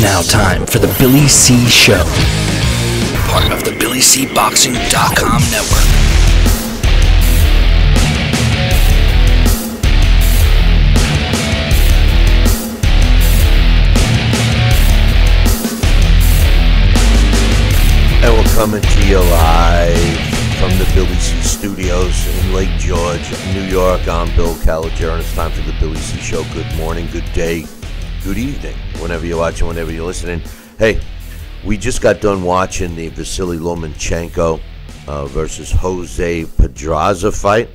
now time for the Billy C. Show, part of the BillyCBoxing.com network. And we're coming to you live from the Billy C. Studios in Lake George, New York. I'm Bill Calogero, and it's time for the Billy C. Show. Good morning, good day, good evening, whenever you're watching, whenever you're listening. Hey, we just got done watching the Vasyl Lomachenko versus Jose Pedraza fight,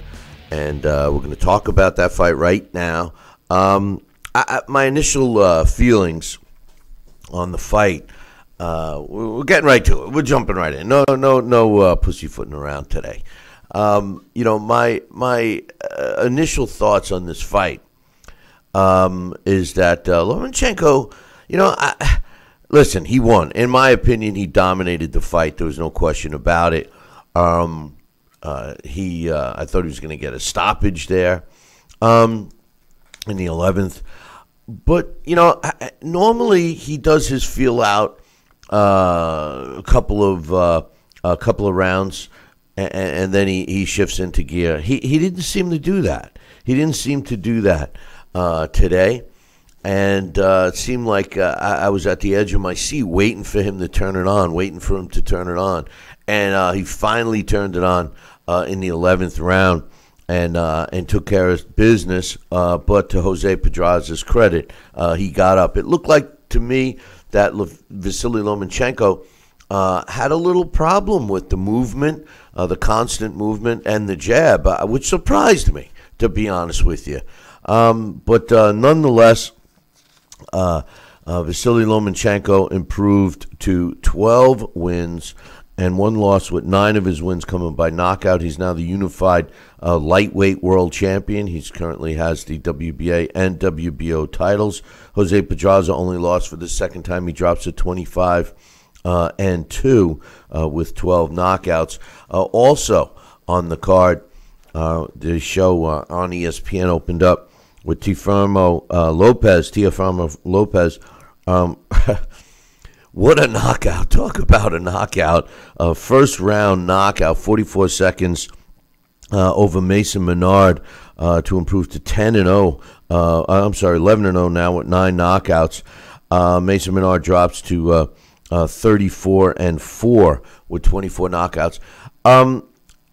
and we're going to talk about that fight right now. My initial feelings on the fight, we're getting right to it. We're jumping right in. No pussyfooting around today. My initial thoughts on this fight is that Lomachenko, listen, he won. In my opinion, he dominated the fight. There was no question about it. I thought he was going to get a stoppage there in the 11th. But, normally he does his feel out a couple of rounds, and then he shifts into gear. He didn't seem to do that. He didn't seem to do that today, and it seemed like I was at the edge of my seat waiting for him to turn it on, and he finally turned it on in the 11th round and took care of business. But to Jose Pedraza's credit, he got up. It looked like to me that Vasyl Lomachenko had a little problem with the movement, the constant movement, and the jab, which surprised me, to be honest with you. But nonetheless, Vasyl Lomachenko improved to 12 wins and 1 loss, with 9 of his wins coming by knockout. He's now the unified lightweight world champion. He currently has the WBA and WBO titles. Jose Pedraza only lost for the second time. He drops to 25 and 2 with 12 knockouts. Also on the card, the show on ESPN opened up with Teofimo Lopez. What a knockout. Talk about a knockout. First round knockout, 44 seconds over Mason Menard to improve to 11-0 now with 9 knockouts. Mason Menard drops to 34-4 with 24 knockouts.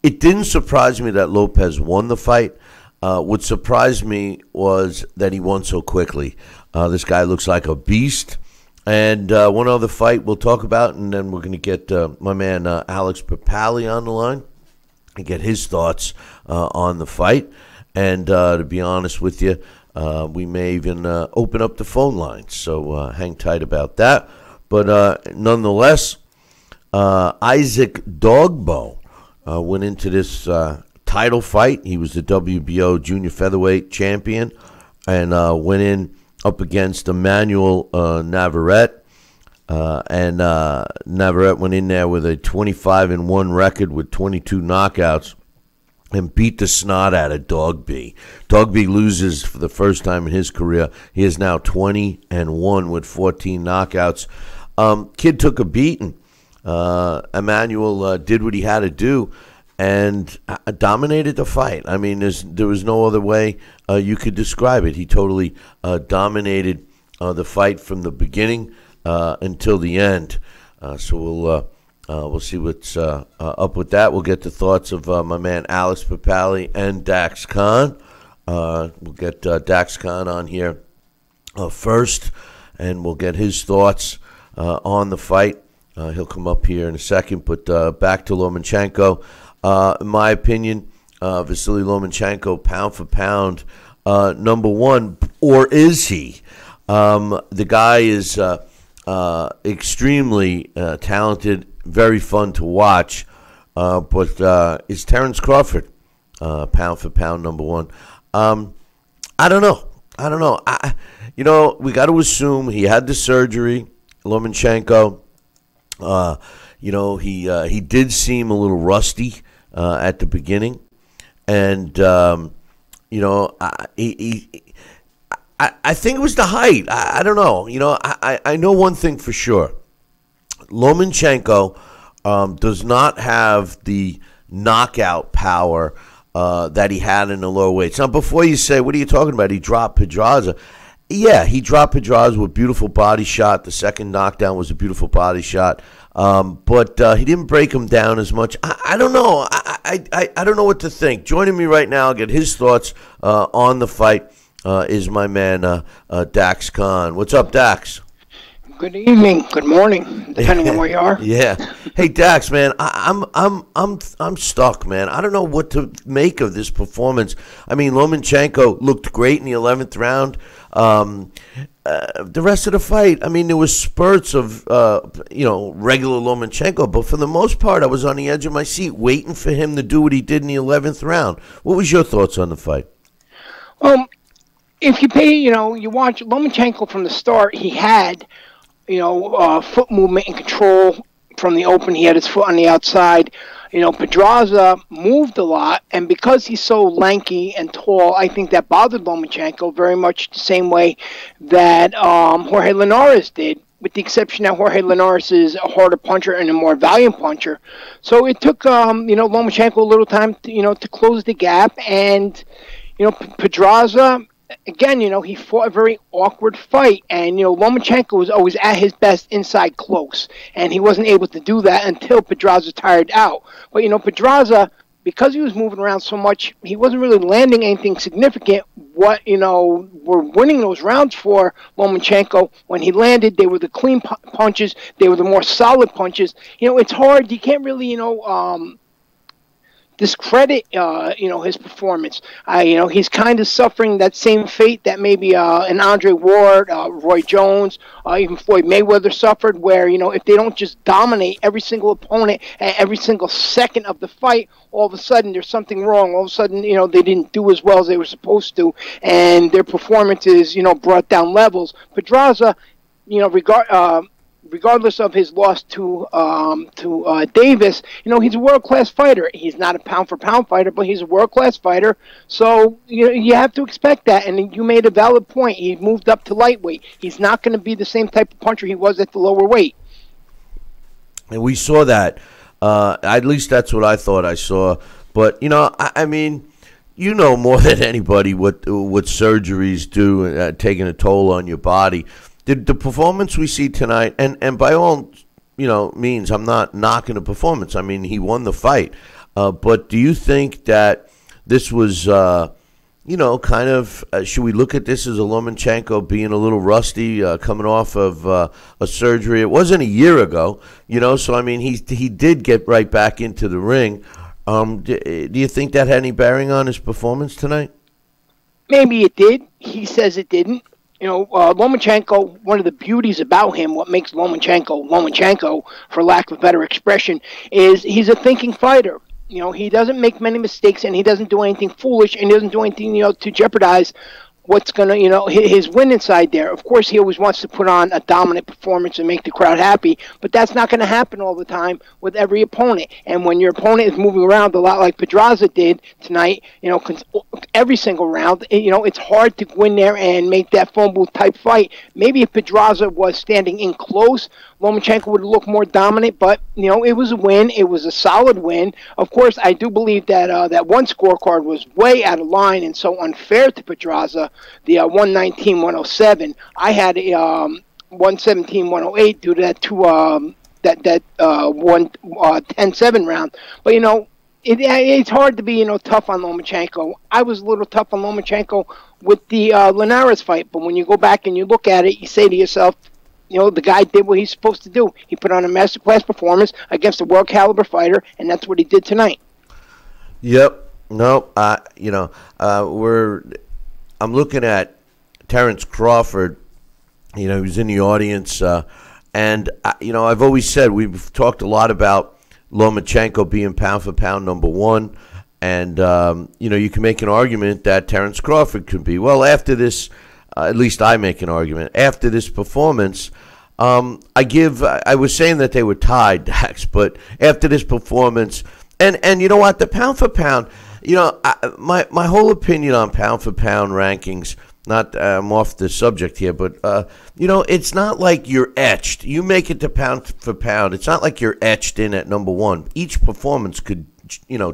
It didn't surprise me that Lopez won the fight. What surprised me was that he won so quickly. This guy looks like a beast. And one other fight we'll talk about, and then we're going to get my man Alex Papali on the line and get his thoughts on the fight. And to be honest with you, we may even open up the phone lines. So hang tight about that. But nonetheless, Isaac Dogboe went into this title fight. He was the WBO junior featherweight champion and went in up against Emmanuel Navarrete. And Navarrete went in there with a 25-1 record with 22 knockouts and beat the snot out of Dogboe. Dogboe loses for the first time in his career. He is now 20-1 with 14 knockouts. Kid took a beating. Emmanuel did what he had to do and dominated the fight. I mean, there was no other way you could describe it. He totally dominated the fight from the beginning until the end. So we'll see what's up with that. We'll get the thoughts of my man Alex Papali and Dax Khan. We'll get Dax Khan on here first, and we'll get his thoughts on the fight. He'll come up here in a second, but back to Lomachenko. In my opinion, Vasyl Lomachenko, pound for pound, number one, or is he? The guy is extremely talented, very fun to watch, but is Terrence Crawford pound for pound number one? I don't know. We got to assume he had the surgery, Lomachenko. He did seem a little rusty at the beginning, and I think it was the height. I don't know. You know, I know one thing for sure. Lomachenko does not have the knockout power that he had in the lower weights. Now, before you say, what are you talking about? He dropped Pedraza. Yeah, he dropped Pedraza with a beautiful body shot. The second knockdown was a beautiful body shot. But he didn't break him down as much. I don't know. I don't know what to think. Joining me right now, I'll get his thoughts on the fight, is my man Dax Khan. What's up, Dax? Good evening, good morning, depending on where you are. Yeah. Hey, Dax, man, I'm stuck, man. I don't know what to make of this performance. I mean, Lomachenko looked great in the 11th round. The rest of the fight, I mean, there was spurts of regular Lomachenko, but for the most part, I was on the edge of my seat waiting for him to do what he did in the 11th round. What was your thoughts on the fight? If you pay, you watch Lomachenko from the start, he had foot movement and control from the open. He had his foot on the outside. Pedraza moved a lot, and because he's so lanky and tall, I think that bothered Lomachenko very much the same way that Jorge Linares did, with the exception that Jorge Linares is a harder puncher and a more valiant puncher. So it took, Lomachenko a little time, to close the gap, and, Pedraza, again, he fought a very awkward fight, and, Lomachenko was always at his best inside close, and he wasn't able to do that until Pedraza tired out. But, Pedraza, because he was moving around so much, he wasn't really landing anything significant. What, were winning those rounds for Lomachenko, when he landed, they were the clean punches, they were the more solid punches. It's hard, you can't really, discredit, his performance. He's kind of suffering that same fate that maybe an Andre Ward, Roy Jones, even Floyd Mayweather suffered, where, if they don't just dominate every single opponent at every single second of the fight, all of a sudden there's something wrong. All of a sudden, they didn't do as well as they were supposed to, and their performances, brought down levels. Pedraza, regardless of his loss to Davis, he's a world-class fighter. He's not a pound-for-pound fighter, but he's a world-class fighter. So you have to expect that. And you made a valid point. He moved up to lightweight. He's not going to be the same type of puncher he was at the lower weight. And we saw that. At least that's what I thought I saw. But I mean, more than anybody what surgeries do, taking a toll on your body. The performance we see tonight, and by all means, I'm not knocking the performance. I mean, he won the fight. But do you think that this was, kind of, should we look at this as a Lomachenko being a little rusty, coming off of a surgery? It wasn't a year ago, so I mean, he did get right back into the ring. Do you think that had any bearing on his performance tonight? Maybe it did. He says it didn't. Lomachenko, one of the beauties about him, what makes Lomachenko, for lack of a better expression, is he's a thinking fighter. He doesn't make many mistakes, and he doesn't do anything foolish, and he doesn't do anything, to jeopardize what's going to, his win inside there. Of course, he always wants to put on a dominant performance and make the crowd happy, but that's not going to happen all the time with every opponent. And when your opponent is moving around a lot like Pedraza did tonight, every single round, it's hard to go in there and make that phone booth type fight. Maybe if Pedraza was standing in close, Lomachenko would look more dominant, but, it was a win. It was a solid win. Of course, I do believe that that one scorecard was way out of line and so unfair to Pedraza, the 119-107. I had a 117-108 due to that 10-7 round. But, it's hard to be, tough on Lomachenko. I was a little tough on Lomachenko with the Linares fight, but when you go back and you look at it, you say to yourself, the guy did what he's supposed to do. He put on a masterclass performance against a world caliber fighter, and that's what he did tonight. Yep. No, I'm looking at Terrence Crawford. He was in the audience, and I've always said, we've talked a lot about Lomachenko being pound for pound number one, and you can make an argument that Terrence Crawford could be. Well, after this. At least I make an argument. After this performance, I was saying that they were tied, Dax, but after this performance, and you know what, the pound for pound, my whole opinion on pound for pound rankings not I'm off the subject here, but it's not like you're etched. You make it to pound for pound. It's not like you're etched in at number one. Each performance could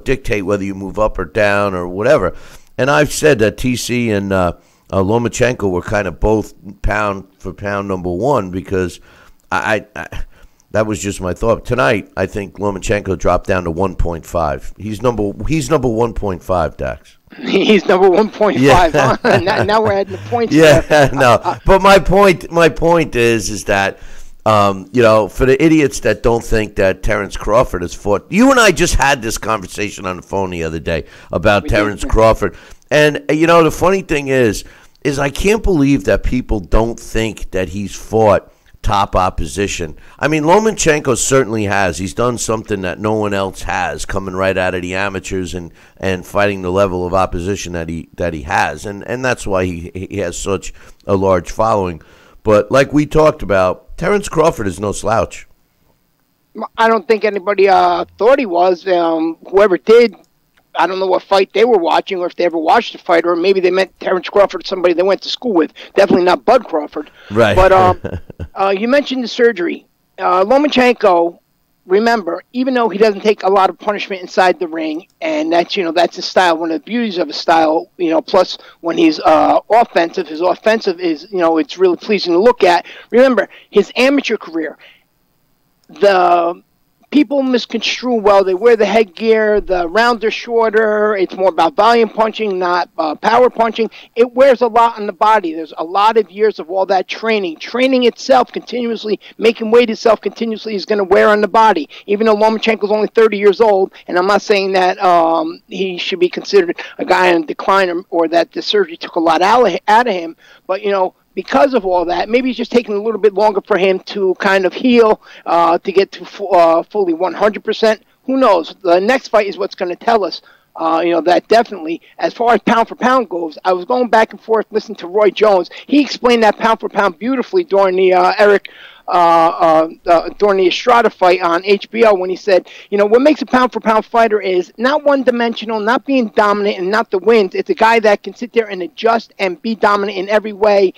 dictate whether you move up or down or whatever. And I've said that TC and Lomachenko were kind of both pound for pound number one because I that was just my thought. Tonight, I think Lomachenko dropped down to 1.5. He's number 1.5, Dax. He's number 1.5. Yeah. Now we're adding the points. Yeah, no. But my point is that for the idiots that don't think that Terrence Crawford has fought, you and I just had this conversation on the phone the other day about Terrence Crawford, and the funny thing is I can't believe that people don't think that he's fought top opposition. I mean, Lomachenko certainly has. He's done something that no one else has, coming right out of the amateurs and fighting the level of opposition that he has, and that's why he has such a large following. But like we talked about, Terrence Crawford is no slouch. I don't think anybody thought he was. Whoever did, I don't know what fight they were watching or if they ever watched the fight, or maybe they meant Terrence Crawford, somebody they went to school with. Definitely not Bud Crawford. Right. But you mentioned the surgery. Lomachenko, remember, even though he doesn't take a lot of punishment inside the ring, and that's his style, one of the beauties of his style, plus when he's offensive, his offensive is, it's really pleasing to look at. Remember, his amateur career, the people misconstrue, well, they wear the headgear, the rounds are shorter, it's more about volume punching, not power punching. It wears a lot on the body. There's a lot of years of all that training. Training itself continuously, making weight itself continuously is going to wear on the body. Even though Lomachenko's only 30 years old, and I'm not saying that he should be considered a guy in decline or that the surgery took a lot out of him, but, because of all that, maybe it's just taking a little bit longer for him to kind of heal, to get to fully 100%. Who knows? The next fight is what's going to tell us. That definitely, as far as pound for pound goes, I was going back and forth listening to Roy Jones. He explained that pound for pound beautifully during the during the Estrada fight on HBO, when he said, what makes a pound for pound fighter is not one dimensional, not being dominant and not the wins. It's a guy that can sit there and adjust and be dominant in every way.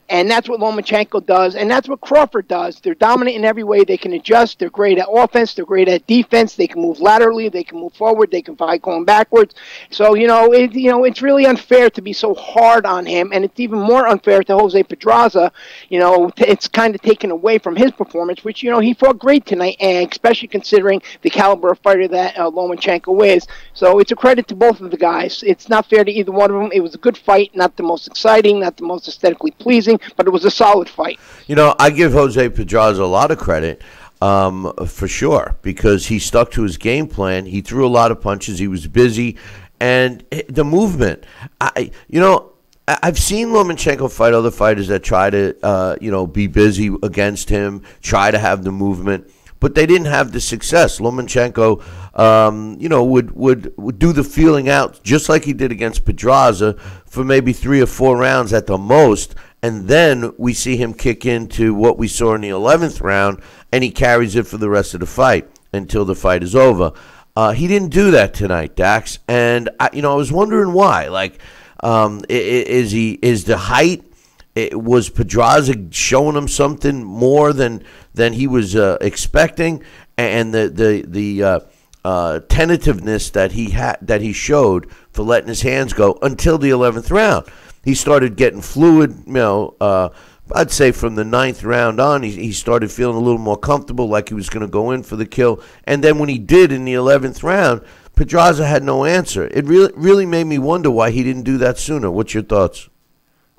And that's what Lomachenko does, and that's what Crawford does. They're dominant in every way. They can adjust. They're great at offense. They're great at defense. They can move laterally. They can move forward. They can fight going backwards. So, it's really unfair to be so hard on him, and it's even more unfair to Jose Pedraza. It's kind of taken away from his performance, which, he fought great tonight, and especially considering the caliber of fighter that Lomachenko is. So it's a credit to both of the guys. It's not fair to either one of them. It was a good fight, not the most exciting, not the most aesthetically pleasing, but it was a solid fight. I give Jose Pedraza a lot of credit, for sure, because he stuck to his game plan. He threw a lot of punches. He was busy, and the movement. I've seen Lomachenko fight other fighters that try to, be busy against him, try to have the movement, but they didn't have the success. Lomachenko, would do the feeling out just like he did against Pedraza for maybe 3 or 4 rounds at the most. And then we see him kick into what we saw in the 11th round, and he carries it for the rest of the fight until the fight is over. He didn't do that tonight, Dax. And, I was wondering why. Like, is the height, was Pedraza showing him something more than he was expecting? And the tentativeness that he showed for letting his hands go until the 11th round. He started getting fluid, I'd say from the 9th round on, he started feeling a little more comfortable, like he was going to go in for the kill. And then when he did in the 11th round, Pedraza had no answer. It really made me wonder why he didn't do that sooner. What's your thoughts?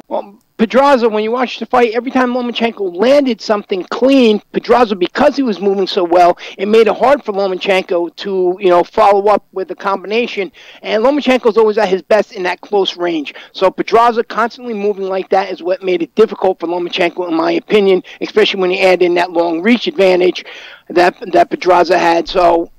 Well, Pedraza, when you watch the fight, every time Lomachenko landed something clean, Pedraza, because he was moving so well, it made it hard for Lomachenko to, follow up with a combination. And Lomachenko's always at his best in that close range. So Pedraza constantly moving like that is what made it difficult for Lomachenko, in my opinion, especially when you add in that long reach advantage that Pedraza had. So,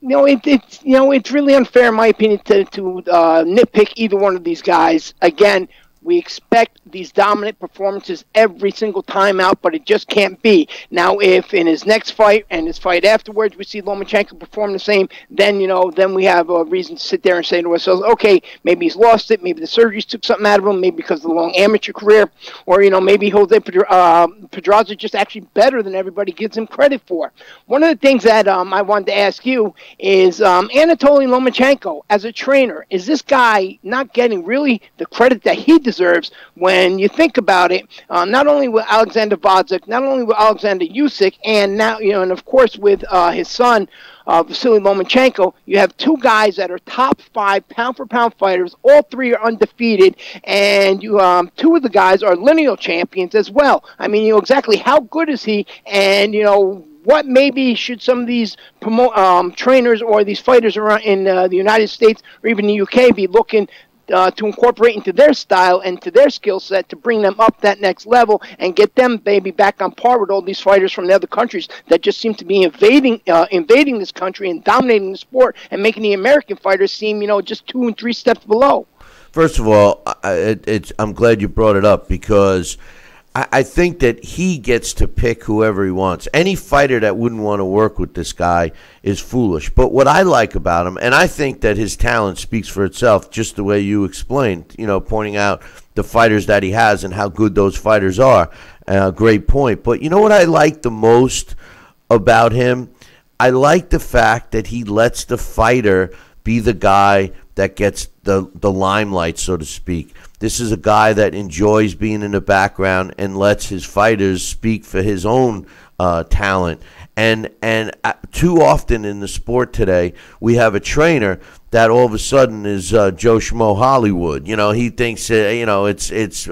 it's really unfair, in my opinion, to nitpick either one of these guys. Again, We expect these dominant performances every single time out, but it just can't be. Now, if in his next fight and his fight afterwards we see Lomachenko perform the same, then, then we have a reason to sit there and say to ourselves, okay, maybe he's lost it, maybe the surgeries took something out of him, maybe because of the long amateur career, or, maybe Jose Pedraza just actually better than everybody gives him credit for. One of the things that I wanted to ask you is Anatoly Lomachenko, as a trainer, is this guy not getting really the credit that he deserves when you think about it, not only with Alexander Vasyl, not only with Alexander Usyk, and now, and of course with his son, Vasyl Lomachenko, you have two guys that are top 5 pound-for-pound fighters. All three are undefeated, and you, two of the guys are lineal champions as well. I mean, exactly how good is he, and, what maybe should some of these trainers or these fighters around in the United States or even the UK be looking to incorporate into their style and to their skill set to bring them up that next level and get them maybe back on par with all these fighters from the other countries that just seem to be invading this country and dominating the sport and making the American fighters seem, just 2 and 3 steps below. First of all, I'm glad you brought it up because I think that he gets to pick whoever he wants. Any fighter that wouldn't want to work with this guy is foolish. But what I like about him, and I think that his talent speaks for itself, just the way you explained, pointing out the fighters that he has and how good those fighters are. Great point. But you know what I like the most about him? I like the fact that he lets the fighter be the guy that gets the limelight, so to speak. This is a guy that enjoys being in the background and lets his fighters speak for his own talent. And too often in the sport today, we have a trainer that all of a sudden is Joe Schmo Hollywood. He thinks it's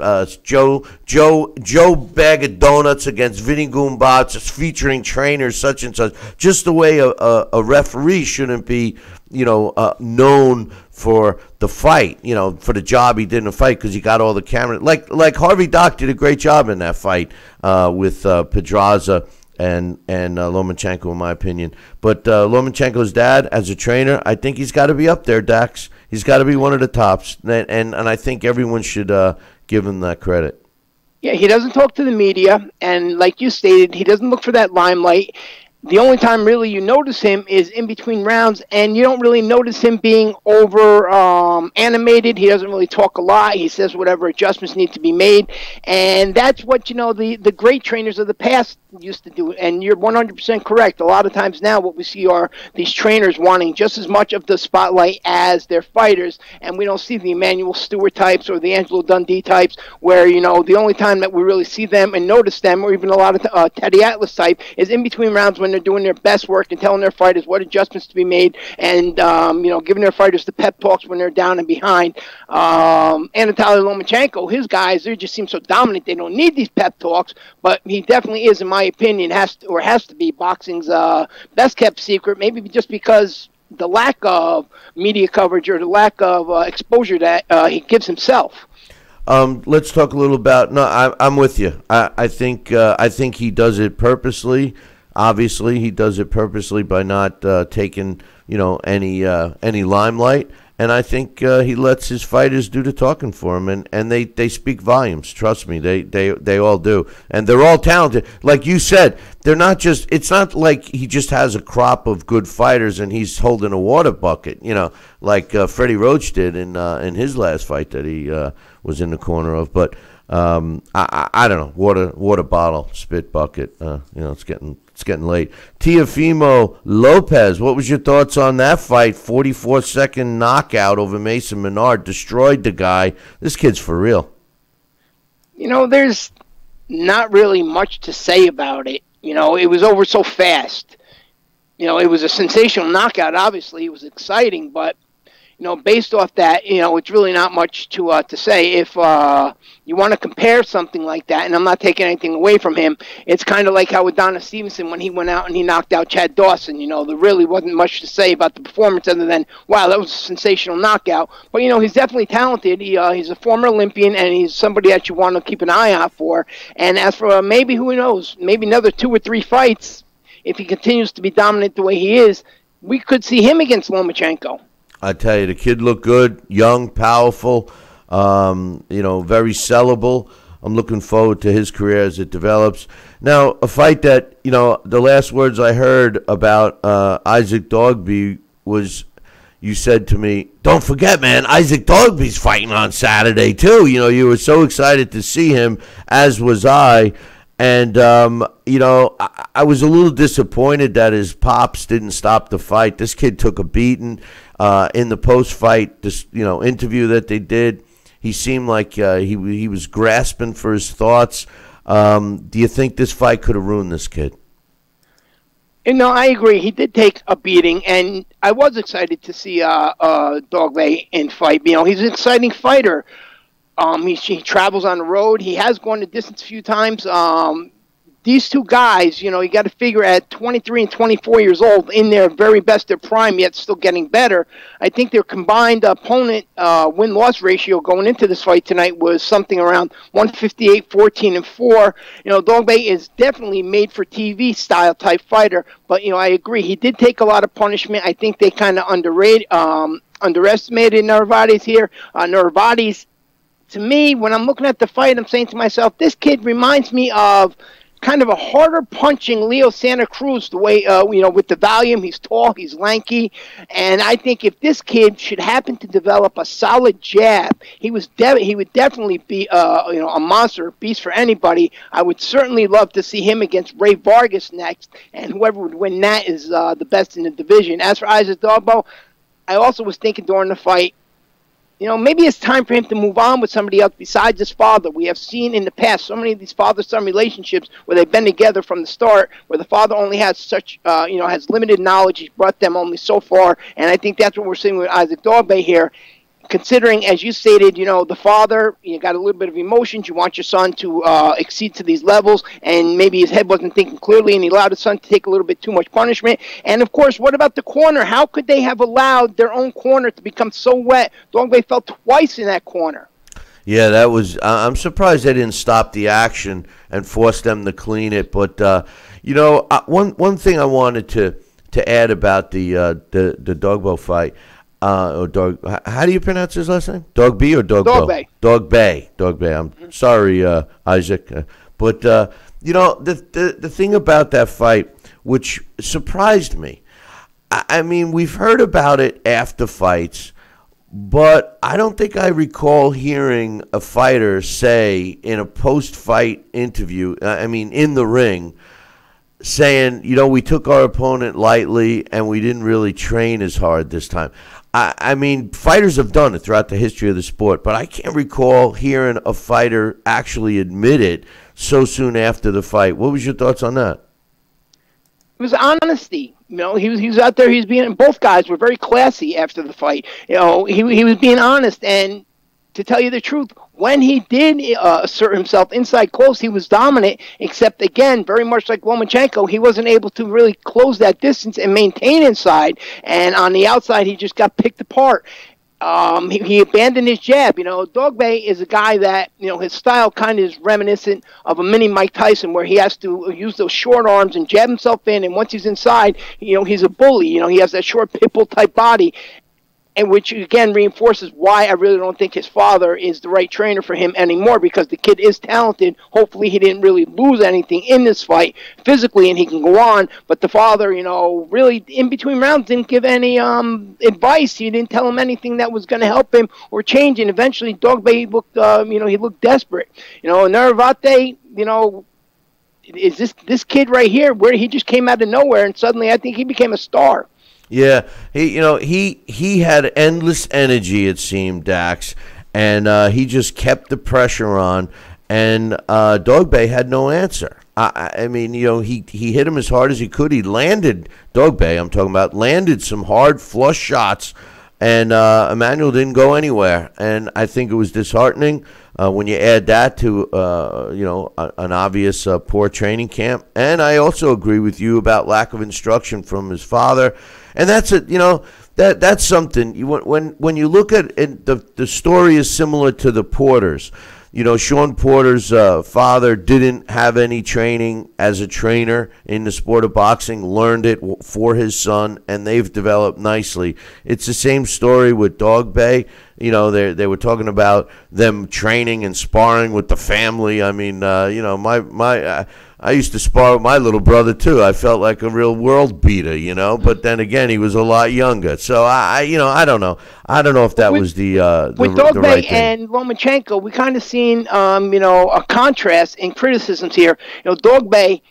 Joe Bag of Donuts against Vinny Goombats, featuring trainers such and such. Just the way a referee shouldn't be known for the fight, for the job he did in the fight because he got all the camera. Like Harvey Dock did a great job in that fight with Pedraza and Lomachenko, in my opinion. But Lomachenko's dad, as a trainer, I think he's got to be up there, Dax. He's got to be one of the tops, and I think everyone should give him that credit. Yeah, he doesn't talk to the media, and like you stated, he doesn't look for that limelight. The only time really you notice him is in between rounds, and you don't really notice him being over animated. He doesn't really talk a lot. He says whatever adjustments need to be made, and that's what the great trainers of the past used to do. And you're 100% correct. A lot of times now what we see are these trainers wanting just as much of the spotlight as their fighters, and we don't see the Emmanuel Stewart types or the Angelo Dundee types where the only time that we really see them and notice them, or even a lot of Teddy Atlas type, is in between rounds when they're doing their best work and telling their fighters what adjustments to be made, and giving their fighters the pep talks when they're down and behind. Anatoly Lomachenko, his guys, they just seem so dominant. They don't need these pep talks, but he definitely is, in my opinion, has to be boxing's best kept secret. Maybe just because the lack of media coverage or the lack of exposure that he gives himself. Let's talk a little about. No, I'm with you. I think he does it purposely. Obviously, he does it purposely by not taking any limelight, and I think he lets his fighters do the talking for him, and they speak volumes. Trust me, they all do, and they're all talented. Like you said, they're not just. It's not like he just has a crop of good fighters and he's holding a water bucket, like Freddie Roach did in his last fight that he was in the corner of, but. I don't know, water bottle, spit bucket. It's getting late. Teofimo Lopez, what was your thoughts on that fight? 44-second knockout over Mason Menard, destroyed the guy. This kid's for real. There's not really much to say about it. It was over so fast. It was a sensational knockout. Obviously, it was exciting, but based off that, it's really not much to say. If you want to compare something like that, and I'm not taking anything away from him, it's kind of like how with Donna Stevenson when he went out and he knocked out Chad Dawson. There really wasn't much to say about the performance other than, wow, that was a sensational knockout. But, he's definitely talented. He's a former Olympian, and he's somebody that you want to keep an eye out for. And as for maybe, who knows, maybe another 2 or 3 fights, if he continues to be dominant the way he is, we could see him against Lomachenko. I tell you, the kid looked good, young, powerful. Very sellable. I'm looking forward to his career as it develops. Now, a fight that, the last words I heard about Isaac Dogboe was, you said to me, don't forget, man, Isaac Dogboe's fighting on Saturday, too. You were so excited to see him, as was I. And, I was a little disappointed that his pops didn't stop the fight. This kid took a beating in the post-fight interview that they did. He seemed like he was grasping for his thoughts. Do you think this fight could have ruined this kid? I agree. He did take a beating, and I was excited to see Dogboe in fight. He's an exciting fighter. He travels on the road. He has gone the distance a few times. These two guys, you got to figure at 23 and 24 years old, in their very best, their prime, yet still getting better. I think their combined opponent win-loss ratio going into this fight tonight was something around 158, 14, and 4. Dogboe is definitely made for TV style type fighter, but I agree. He did take a lot of punishment. I think they kind of underestimated Narvaez here. Narvaez, to me, when I'm looking at the fight, I'm saying to myself, this kid reminds me of kind of a harder punching Leo Santa Cruz, the way, with the volume. He's tall, he's lanky, and I think if this kid should happen to develop a solid jab, he would definitely be, a monster, a beast for anybody. I would certainly love to see him against Ray Vargas next, and whoever would win that is the best in the division. As for Isaac Dogboe, I also was thinking during the fight, maybe it's time for him to move on with somebody else besides his father. We have seen in the past so many of these father-son relationships where they've been together from the start, where the father only has has limited knowledge. He's brought them only so far, and I think that's what we're seeing with Isaac Dogboe here. Considering, as you stated, the father, you got a little bit of emotions. You want your son to exceed to these levels, and maybe his head wasn't thinking clearly, and he allowed his son to take a little bit too much punishment. And, of course, what about the corner? How could they have allowed their own corner to become so wet? Dogboe fell twice in that corner. Yeah, that was. I'm surprised they didn't stop the action and force them to clean it. But one thing I wanted to add about the Dogboe fight. How do you pronounce his last name? Dogboe or Dogboe? Dogboe. I'm sorry, Isaac. But, the thing about that fight, which surprised me, I mean, we've heard about it after fights, but I don't think I recall hearing a fighter say in a post-fight interview, in the ring, saying, we took our opponent lightly and we didn't really train as hard this time. I mean, fighters have done it throughout the history of the sport, but I can't recall hearing a fighter actually admit it so soon after the fight. What was your thoughts on that? It was honesty. He was out there. Both guys were very classy after the fight. He was being honest, and to tell you the truth, when he did assert himself inside close, he was dominant, except, again, very much like Lomachenko, he wasn't able to really close that distance and maintain inside, and on the outside, he just got picked apart. He abandoned his jab. Dogboe is a guy that, his style kind of is reminiscent of a mini Mike Tyson, where he has to use those short arms and jab himself in, and once he's inside, he's a bully. He has that short pitbull type body. And which, again, reinforces why I really don't think his father is the right trainer for him anymore, because the kid is talented. Hopefully he didn't really lose anything in this fight physically and he can go on. But the father, really in between rounds didn't give any advice. He didn't tell him anything that was going to help him or change. And eventually Dogboe looked, he looked desperate. Narvate, is this kid right here where he just came out of nowhere and suddenly I think he became a star. Yeah, he had endless energy, it seemed, Dax, and he just kept the pressure on, and Dogboe had no answer. I mean, he hit him as hard as he could. He landed, Dogboe, I'm talking about, landed some hard flush shots, and Emmanuel didn't go anywhere, and I think it was disheartening when you add that to, an obvious poor training camp. And I also agree with you about lack of instruction from his father. And that's that's something. When you look at it, the story is similar to the Porters. Sean Porter's father didn't have any training as a trainer in the sport of boxing, learned it for his son, and they've developed nicely. It's the same story with Dogboe. You know, they were talking about them training and sparring with the family. I mean, you know, I used to spar with my little brother too. I felt like a real world beater, you know. But then again, he was a lot younger. So you know, I don't know. I don't know if that was the Dogboe right thing. and Lomachenko, we kind of seen you know, a contrast in criticisms here. You know, Dogboe,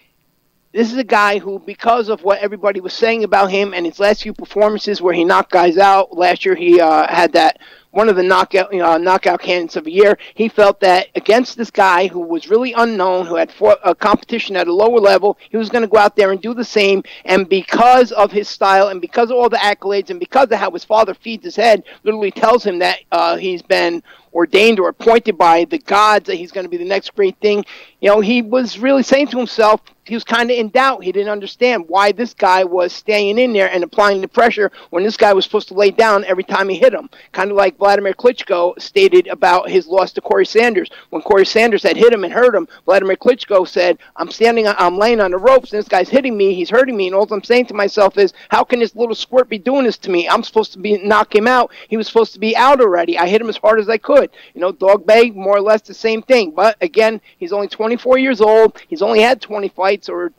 this is a guy who, because of what everybody was saying about him and his last few performances where he knocked guys out. Last year he had that one of the knockout candidates of the year. He felt that against this guy who was really unknown, who had fought a competition at a lower level, he was going to go out there and do the same. And because of his style and because of all the accolades and because of how his father feeds his head, literally tells him that he's been ordained or appointed by the gods, that he's going to be the next great thing. You know, he was really saying to himself, he was kind of in doubt. He didn't understand why this guy was staying in there and applying the pressure when this guy was supposed to lay down every time he hit him. Kind of like Vladimir Klitschko stated about his loss to Corey Sanders. When Corey Sanders had hit him and hurt him, Vladimir Klitschko said, I'm laying on the ropes and this guy's hitting me, he's hurting me, and all I'm saying to myself is, how can this little squirt be doing this to me? I'm supposed to be knock him out. He was supposed to be out already. I hit him as hard as I could. You know, Dogboe, more or less the same thing. But again, he's only 24 years old. He's only had 20 fights, or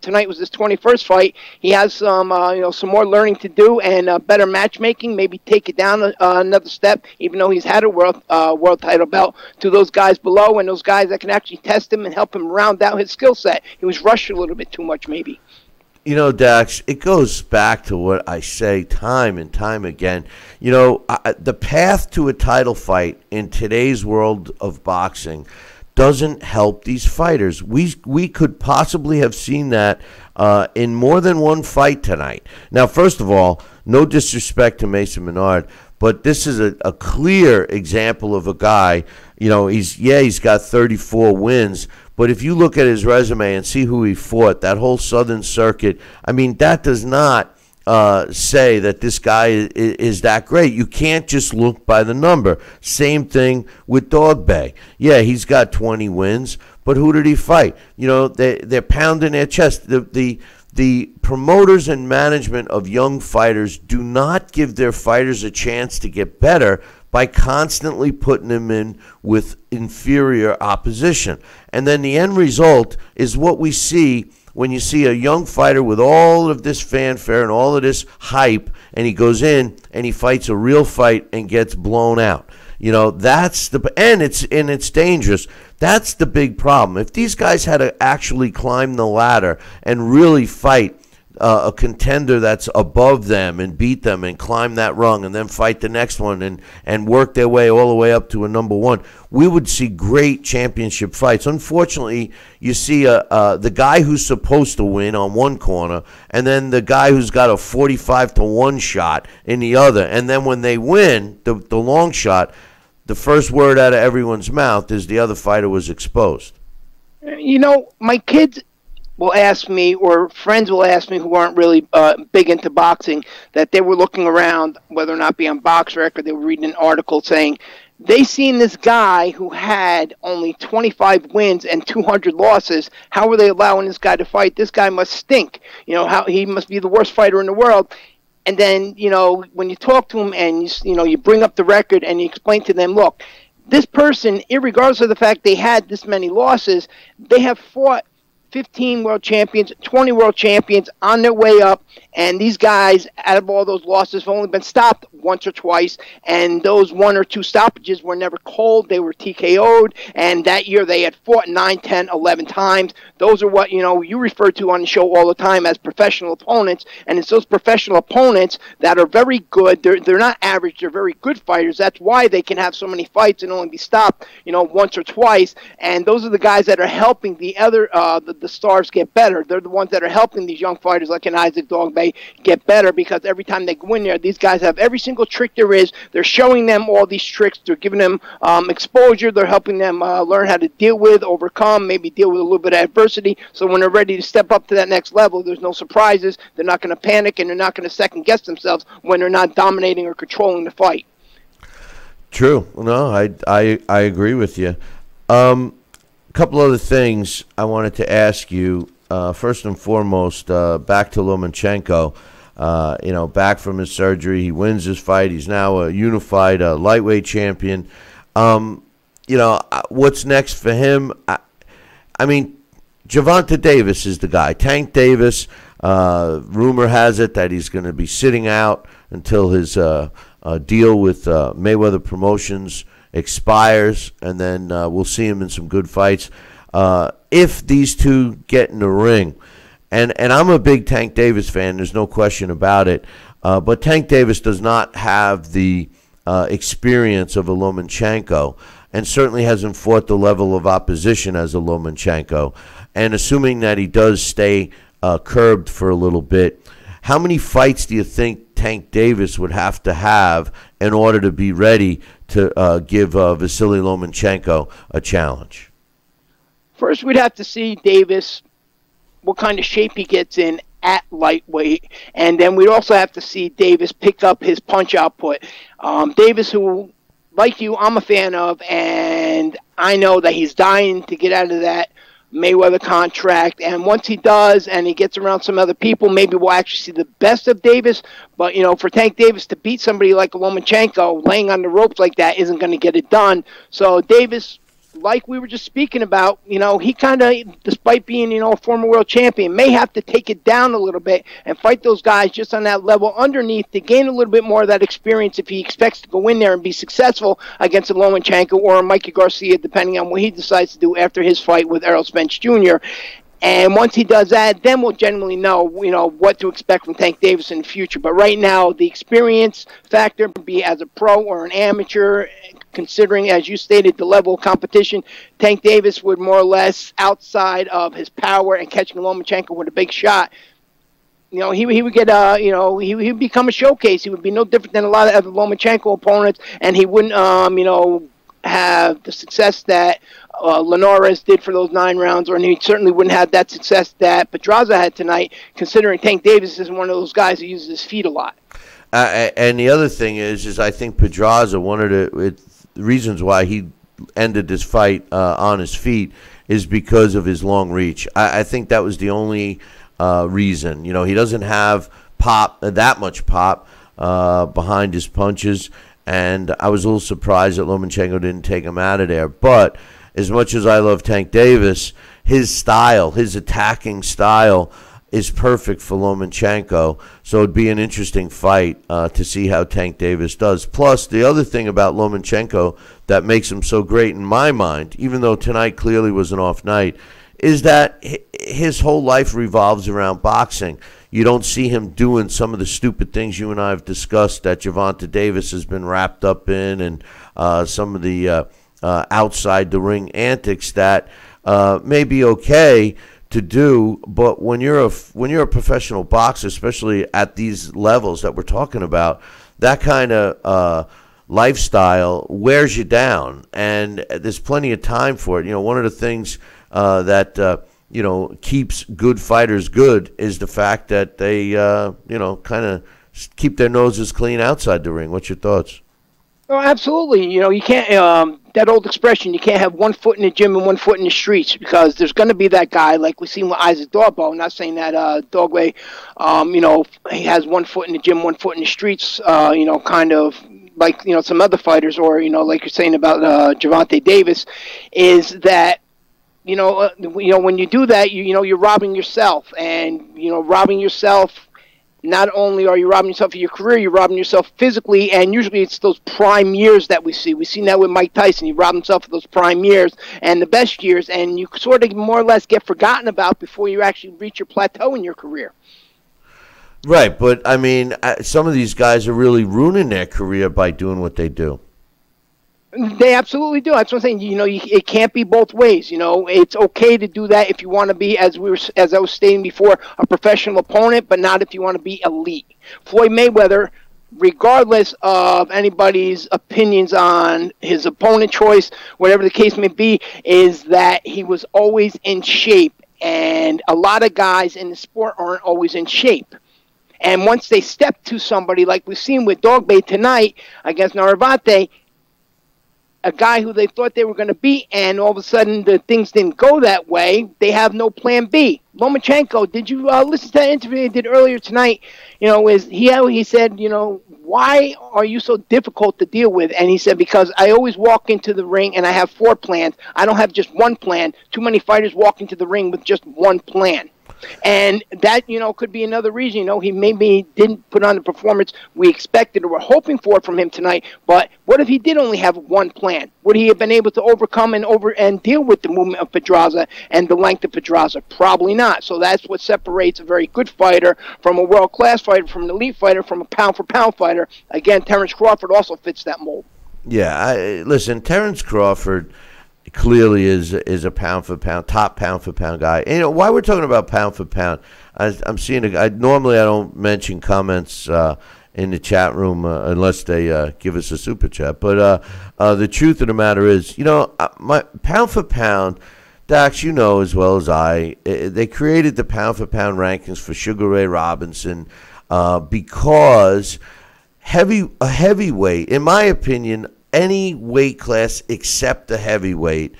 tonight was his 21st fight. He has some, you know, some more learning to do and better matchmaking. Maybe take it down another step, even though he's had a world title belt, to those guys below and those guys that can actually test him and help him round out his skill set. He was rushed a little bit too much, maybe. You know, Dax, it goes back to what I say time and time again. You know, the path to a title fight in today's world of boxing doesn't help these fighters. We could possibly have seen that in more than one fight tonight. Now, first of all, no disrespect to Mason Menard, but this is a clear example of a guy, you know, he's got 34 wins, but if you look at his resume and see who he fought, that whole Southern Circuit, I mean, that does not say that this guy is that great. You can't just look by the number. Same thing with Dogboe. Yeah, he's got 20 wins, but who did he fight? You know, they're pounding their chest. The promoters and management of young fighters do not give their fighters a chance to get better by constantly putting them in with inferior opposition. And then the end result is what we see when you see a young fighter with all of this fanfare and all of this hype, and he goes in and he fights a real fight and gets blown out. You know, it's dangerous. That's the big problem. If these guys had to actually climb the ladder and really fight a contender that's above them and beat them and climb that rung and then fight the next one and work their way all the way up to a number one, we would see great championship fights. Unfortunately, you see the guy who's supposed to win on one corner and then the guy who's got a 45-1 shot in the other. And then when they win, the long shot, the first word out of everyone's mouth is the other fighter was exposed. You know, my kids will ask me, or friends will ask me who aren't really big into boxing, that they were looking around, whether or not be on BoxRec, or they were reading an article saying they seen this guy who had only 25 wins and 200 losses. How were they allowing this guy to fight? This guy must stink. You know, how he must be the worst fighter in the world. And then, you know, when you talk to him and you bring up the record and you explain to them, look, this person, irregardless of the fact they had this many losses, they have fought 15 world champions, 20 world champions on their way up, and these guys, out of all those losses, have only been stopped once or twice, and those one or two stoppages were never called. They were TKO'd, and that year they had fought 9, 10, 11 times. Those are what, you know, you refer to on the show all the time as professional opponents, and it's those professional opponents that are very good. They're not average. They're very good fighters. That's why they can have so many fights and only be stopped, you know, once or twice, and those are the guys that are helping the other, the stars get better. They're the ones that are helping these young fighters like an Isaac Dogboe get better, because every time they go in there, these guys have every single trick there is. They're showing them all these tricks. They're giving them exposure. They're helping them learn how to deal with, overcome, maybe deal with a little bit of adversity. So when they're ready to step up to that next level, there's no surprises. They're not going to panic, and they're not going to second guess themselves when they're not dominating or controlling the fight. True. No, I agree with you. A couple other things I wanted to ask you. First and foremost, back to Lomachenko. back from his surgery. He wins his fight. He's now a unified lightweight champion. What's next for him? I mean, Gervonta Davis is the guy. Tank Davis, rumor has it that he's going to be sitting out until his deal with Mayweather Promotions expires, and then we'll see him in some good fights. If these two get in the ring, and I'm a big Tank Davis fan, there's no question about it, but Tank Davis does not have the experience of a Lomachenko, and certainly hasn't fought the level of opposition as a Lomachenko. And assuming that he does stay curbed for a little bit, how many fights do you think Tank Davis would have to have in order to be ready to give Vasyl Lomachenko a challenge? First, we'd have to see Davis, what kind of shape he gets in at lightweight, and then we'd also have to see Davis pick up his punch output. Davis, who, like you, I'm a fan of, and I know that he's dying to get out of that Mayweather contract, and once he does and he gets around some other people, maybe we'll actually see the best of Davis. But for Tank Davis to beat somebody like Lomachenko laying on the ropes like that isn't going to get it done. So Davis, like we were just speaking about, he kind of, despite being, a former world champion, may have to take it down a little bit and fight those guys just on that level underneath to gain a little bit more of that experience if he expects to go in there and be successful against a Lomachenko or a Mikey Garcia, depending on what he decides to do after his fight with Errol Spence Jr. And once he does that, then we'll generally know, what to expect from Tank Davis in the future. But right now, the experience factor, be as a pro or an amateur, considering, as you stated, the level of competition, Tank Davis would more or less, outside of his power and catching Lomachenko with a big shot, he would get he would become a showcase. He would be no different than a lot of other Lomachenko opponents, and he wouldn't, have the success that Linares did for those 9 rounds, and he certainly wouldn't have that success that Pedraza had tonight, considering Tank Davis is one of those guys who uses his feet a lot. And the other thing is I think Pedraza, one of the reasons why he ended this fight on his feet is because of his long reach. I think that was the only reason. He doesn't have that much pop behind his punches, and I was a little surprised that Lomachenko didn't take him out of there. But as much as I love Tank Davis, his style, his attacking style, is perfect for Lomachenko. So it'd be an interesting fight to see how Tank Davis does. Plus, the other thing about Lomachenko that makes him so great in my mind, even though tonight clearly was an off night, is that his whole life revolves around boxing. You don't see him doing some of the stupid things you and I have discussed that Gervonta Davis has been wrapped up in, and some of the outside the ring antics that may be okay to do, but when you're a professional boxer, especially at these levels that we're talking about, that kind of lifestyle wears you down, and there's plenty of time for it. One of the things that keeps good fighters good is the fact that they kind of keep their noses clean outside the ring. What's your thoughts? Oh, absolutely. You can't, that old expression, you can't have one foot in the gym and one foot in the streets, because there's going to be that guy, like we've seen with Isaac Dogboe. Not saying that Dogboe, he has 1 foot in the gym, 1 foot in the streets, kind of like, some other fighters, or, like you're saying about Gervonta Davis, is that, when you do that, you're robbing yourself, and, robbing yourself. Not only are you robbing yourself of your career, you're robbing yourself physically, and usually it's those prime years that we see. We've seen that with Mike Tyson. He robbed himself of those prime years and the best years, and you sort of more or less get forgotten about before you actually reach your plateau in your career. Right, but, I mean, some of these guys are really ruining their career by doing what they do. They absolutely do. That's what I'm saying. It can't be both ways. It's okay to do that if you want to be, as I was stating before, a professional opponent, but not if you want to be elite. Floyd Mayweather, regardless of anybody's opinions on his opponent choice, whatever the case may be, is that he was always in shape, and a lot of guys in the sport aren't always in shape. And once they step to somebody like we've seen with Dogboe tonight against Naravate, a guy who they thought they were going to beat, and all of a sudden the things didn't go that way. They have no plan B. Lomachenko, did you listen to that interview he did earlier tonight? He said, why are you so difficult to deal with? And he said, because I always walk into the ring and I have 4 plans. I don't have just one plan. Too many fighters walk into the ring with just one plan. And that, could be another reason. He maybe didn't put on the performance we expected or were hoping for from him tonight. But what if he did only have one plan? Would he have been able to overcome and deal with the movement of Pedraza and the length of Pedraza? Probably not. So that's what separates a very good fighter from a world-class fighter, from an elite fighter, from a pound-for-pound fighter. Again, Terence Crawford also fits that mold. Yeah, listen, Terence Crawford clearly is a pound-for-pound, top pound-for-pound guy. And, why we're talking about pound-for-pound, I'm seeing normally I don't mention comments in the chat room unless they give us a super chat. But the truth of the matter is, my pound-for-pound, Dax, as well as I, they created the pound-for-pound rankings for Sugar Ray Robinson because a heavyweight, in my opinion, any weight class except a heavyweight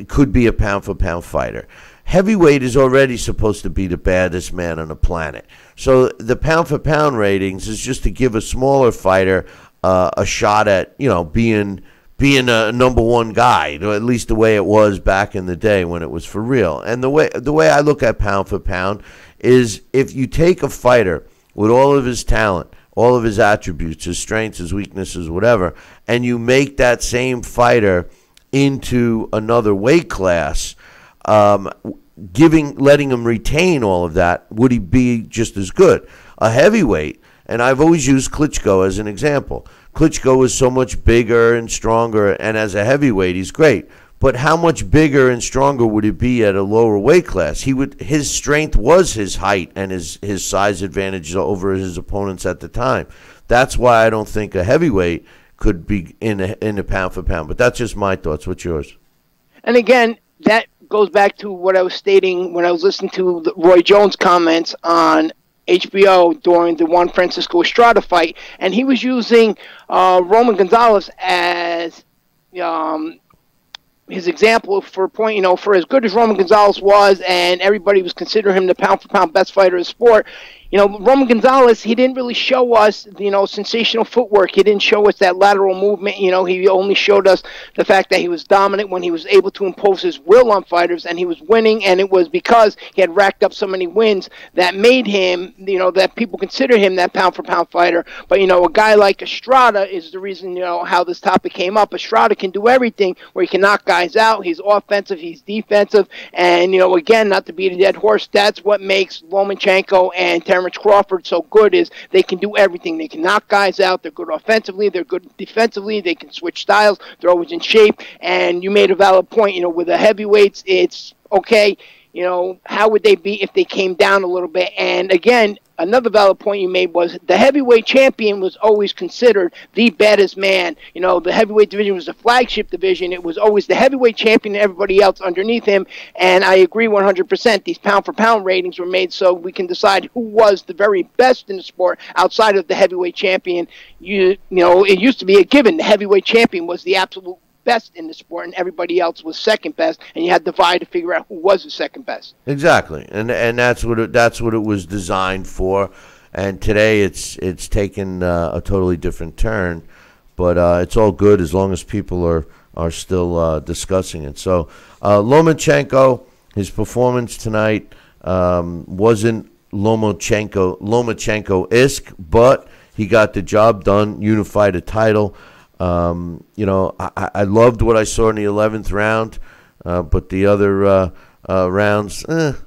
could be a pound-for-pound fighter. Heavyweight is already supposed to be the baddest man on the planet. So the pound-for-pound ratings is just to give a smaller fighter a shot at, being a number one guy, at least the way it was back in the day when it was for real. And the way I look at pound-for-pound is if you take a fighter with all of his talent, all of his attributes, his strengths, his weaknesses, whatever, and you make that same fighter into another weight class, letting him retain all of that, would he be just as good? A heavyweight, and I've always used Klitschko as an example. Klitschko is so much bigger and stronger, and as a heavyweight, he's great. But how much bigger and stronger would he be at a lower weight class? His strength was his height and his size advantage over his opponents at the time. That's why I don't think a heavyweight could be in a pound for pound. But that's just my thoughts. What's yours? And again, that goes back to what I was stating when I was listening to Roy Jones' comments on HBO during the Juan Francisco Estrada fight, and he was using Roman Gonzalez as his example for point, for as good as Roman Gonzalez was, and everybody was considering him the pound-for-pound best fighter of the sport. Roman Gonzalez, he didn't really show us, sensational footwork. He didn't show us that lateral movement. He only showed us the fact that he was dominant when he was able to impose his will on fighters, and he was winning, and it was because he had racked up so many wins that made him, that people consider him that pound-for-pound fighter. But, a guy like Estrada is the reason, how this topic came up. Estrada can do everything where he can knock guys out. He's offensive, he's defensive, and, again, not to beat a dead horse, that's what makes Lomachenko and Terence Crawford so good, is they can do everything. They can knock guys out. They're good offensively. They're good defensively. They can switch styles. They're always in shape. And you made a valid point. With the heavyweights, it's okay. How would they be if they came down a little bit? And again, another valid point you made was the heavyweight champion was always considered the baddest man. The heavyweight division was the flagship division. It was always the heavyweight champion and everybody else underneath him. And I agree 100%. These pound-for-pound ratings were made so we can decide who was the very best in the sport outside of the heavyweight champion. It used to be a given. The heavyweight champion was the absolute best in the sport, and everybody else was second best, and you had to divide to figure out who was the second best. Exactly, and that's what it was designed for. And today it's taken a totally different turn, but it's all good as long as people are still discussing it. So Lomachenko, his performance tonight wasn't Lomachenko-esque, but he got the job done, unified a title. I loved what I saw in the 11th round, but the other rounds,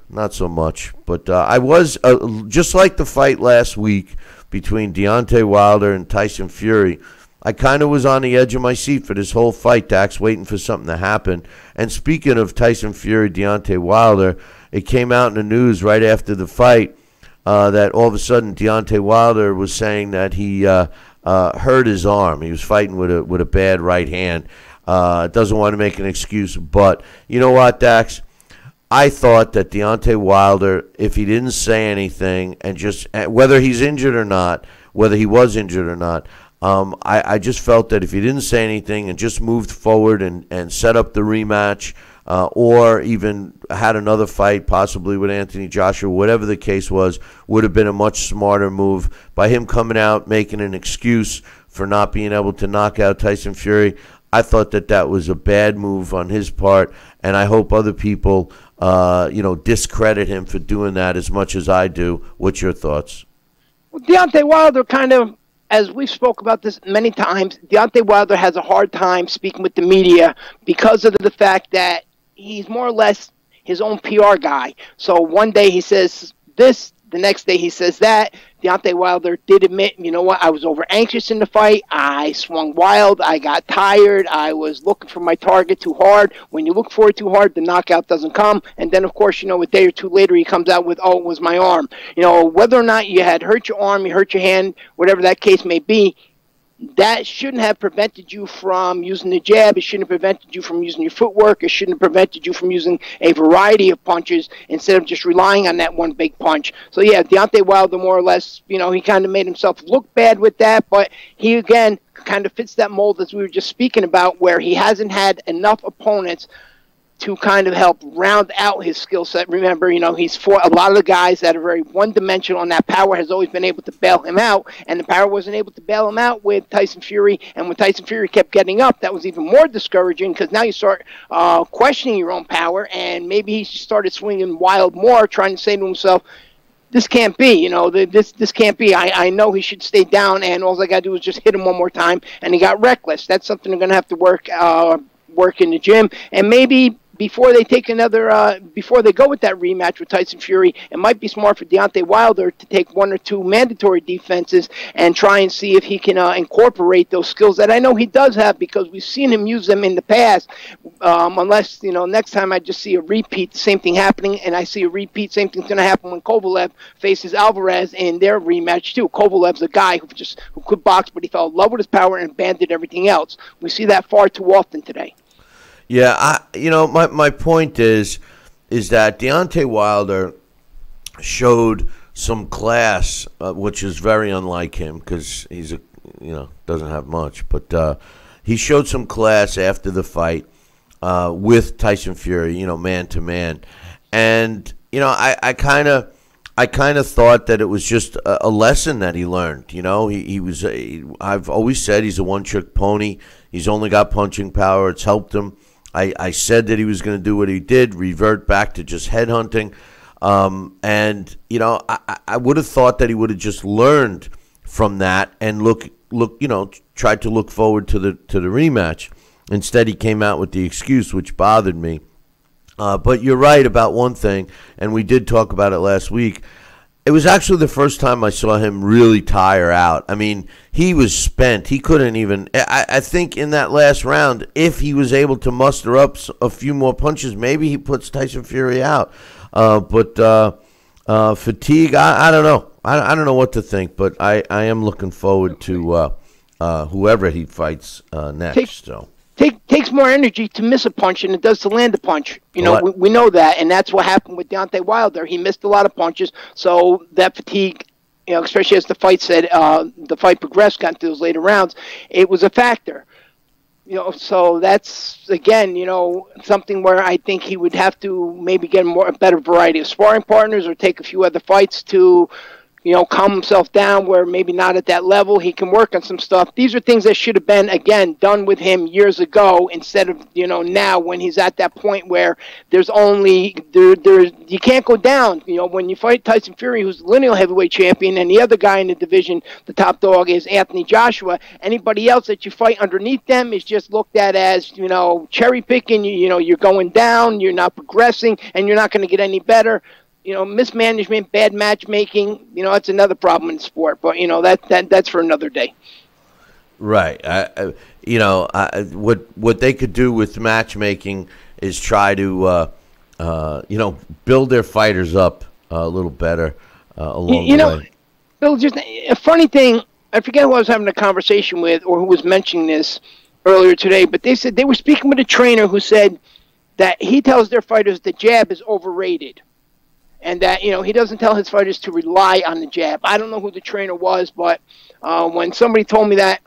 not so much. But I was, just like the fight last week between Deontay Wilder and Tyson Fury, I kind of was on the edge of my seat for this whole fight, Dax, waiting for something to happen. And speaking of Tyson Fury, Deontay Wilder, it came out in the news right after the fight that all of a sudden Deontay Wilder was saying that he hurt his arm. He was fighting with a bad right hand. Doesn't want to make an excuse, but you know what, Dax? I thought that Deontay Wilder, if he didn't say anything and just whether he's injured or not, whether he was injured or not, I just felt that if he didn't say anything and just moved forward and set up the rematch, or even had another fight, possibly with Anthony Joshua, whatever the case was, would have been a much smarter move. By him coming out, making an excuse for not being able to knock out Tyson Fury, I thought that was a bad move on his part, and I hope other people, discredit him for doing that as much as I do. What's your thoughts? Well, Deontay Wilder kind of, as we've spoke about this many times, Deontay Wilder has a hard time speaking with the media because of the fact that he's more or less his own PR guy. So one day he says this, the next day he says that. Deontay Wilder did admit, you know what, I was over anxious in the fight. I swung wild. I got tired. I was looking for my target too hard. When you look for it too hard, the knockout doesn't come. And then, of course, a day or two later he comes out with, oh, it was my arm. Whether or not you had hurt your arm, you hurt your hand, whatever that case may be, that shouldn't have prevented you from using the jab. It shouldn't have prevented you from using your footwork. It shouldn't have prevented you from using a variety of punches instead of just relying on that one big punch. So, yeah, Deontay Wilder more or less, he kind of made himself look bad with that. But he, again, kind of fits that mold as we were just speaking about, where he hasn't had enough opponents to kind of help round out his skill set. Remember, he's fought a lot of the guys that are very one-dimensional, and that power has always been able to bail him out, and the power wasn't able to bail him out with Tyson Fury, and when Tyson Fury kept getting up, that was even more discouraging, because now you start questioning your own power, and maybe he started swinging wild more, trying to say to himself, this can't be, this can't be. I know he should stay down, and all I got to do is just hit him one more time, and he got reckless. That's something they're going to have to work in the gym, and maybe before they before they go with that rematch with Tyson Fury, it might be smart for Deontay Wilder to take one or two mandatory defenses and try and see if he can incorporate those skills that I know he does have, because we've seen him use them in the past. Unless, next time I just see a repeat, the same thing happening, and I see a repeat, same thing's going to happen when Kovalev faces Alvarez in their rematch too. Kovalev's a guy who could box, but he fell in love with his power and abandoned everything else. We see that far too often today. Yeah, my point is that Deontay Wilder showed some class, which is very unlike him, because he's doesn't have much, but he showed some class after the fight with Tyson Fury, man to man, and I kind of thought that it was just a lesson that he learned. I've always said he's a one-trick pony. He's only got punching power. It's helped him. I said that he was going to do what he did, revert back to just headhunting. And I would have thought that he would have just learned from that and tried to look forward to the rematch. Instead, he came out with the excuse, which bothered me. But you're right about one thing, and we did talk about it last week. It was actually the first time I saw him really tire out. I mean, he was spent. He couldn't even. I think in that last round, if he was able to muster up a few more punches, maybe he puts Tyson Fury out. But fatigue, I don't know. I don't know what to think, but I am looking forward to whoever he fights next. Takes more energy to miss a punch than it does to land a punch. We know that, and that's what happened with Deontay Wilder. He missed a lot of punches, so that fatigue, especially as the fight progressed, got into those later rounds, it was a factor. So that's, again, something where I think he would have to maybe get a better variety of sparring partners or take a few other fights to calm himself down, where maybe not at that level. He can work on some stuff. These are things that should have been, again, done with him years ago, instead of, now when he's at that point where there's only, you can't go down. When you fight Tyson Fury, who's the lineal heavyweight champion, and the other guy in the division, the top dog, is Anthony Joshua, anybody else that you fight underneath them is just looked at as, cherry picking. You're going down, you're not progressing, and you're not going to get any better. Mismanagement, bad matchmaking, that's another problem in sport. But, that's for another day. Right. What they could do with matchmaking is try to, build their fighters up a little better along the way. Bill, just a funny thing, I forget who I was having a conversation with or who was mentioning this earlier today, but they said they were speaking with a trainer who said that he tells their fighters the jab is overrated. And that, he doesn't tell his fighters to rely on the jab. I don't know who the trainer was, but when somebody told me that,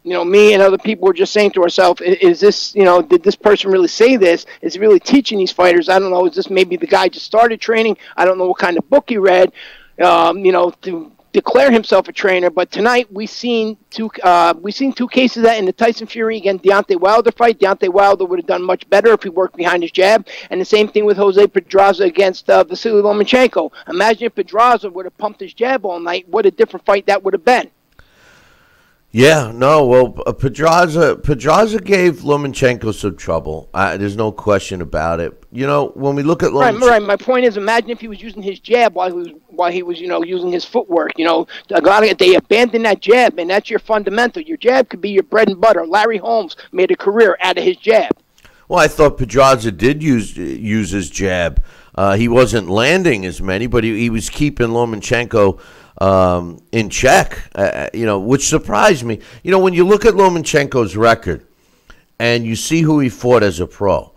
me and other people were just saying to ourselves, is this, did this person really say this? Is he really teaching these fighters? I don't know. Is this maybe the guy just started training? I don't know what kind of book he read, to declare himself a trainer. But tonight we seen two cases of that in the Tyson Fury against Deontay Wilder fight. Deontay Wilder would have done much better if he worked behind his jab. And the same thing with Jose Pedraza against Vasyl Lomachenko. Imagine if Pedraza would have pumped his jab all night. What a different fight that would have been. Yeah, no, well, Pedraza gave Lomachenko some trouble. There's no question about it. When we look at Lomachenko... Right. My point is, imagine if he was using his jab while he was using his footwork. They abandoned that jab, and that's your fundamental. Your jab could be your bread and butter. Larry Holmes made a career out of his jab. Well, I thought Pedraza did use his jab. He wasn't landing as many, but he was keeping Lomachenko in check, which surprised me. When you look at Lomachenko's record and you see who he fought as a pro,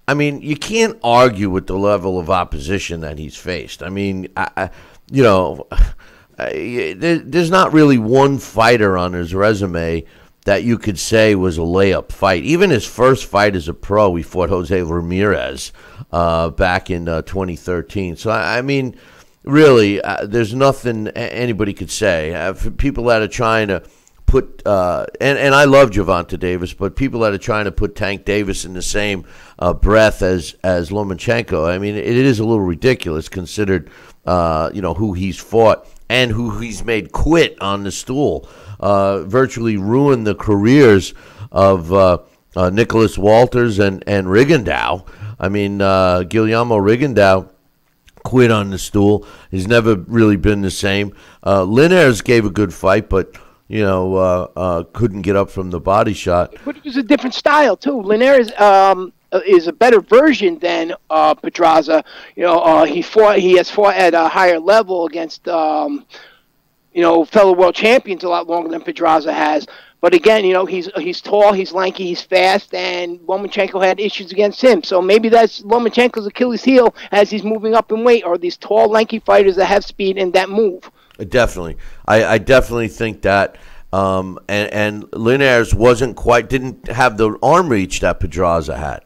I mean, you can't argue with the level of opposition that he's faced. I mean, there's not really one fighter on his resume that you could say was a layup fight. Even his first fight as a pro, he fought Jose Ramirez back in 2013. So, I mean... Really, there's nothing anybody could say. For people that are trying to put, and I love Gervonta Davis, but people that are trying to put Tank Davis in the same breath as Lomachenko, I mean, it is a little ridiculous considered, who he's fought and who he's made quit on the stool, virtually ruined the careers of Nicholas Walters and Rigondeaux. I mean, Guillermo Rigondeaux quit on the stool. He's never really been the same. Linares gave a good fight, but couldn't get up from the body shot. But it was a different style too. Linares is a better version than Pedraza. He has fought at a higher level against fellow world champions a lot longer than Pedraza has. But again, he's tall, he's lanky, he's fast, and Lomachenko had issues against him. So maybe that's Lomachenko's Achilles heel as he's moving up in weight, or these tall, lanky fighters that have speed and that move. Definitely. I definitely think that. And Linares didn't have the arm reach that Pedraza had.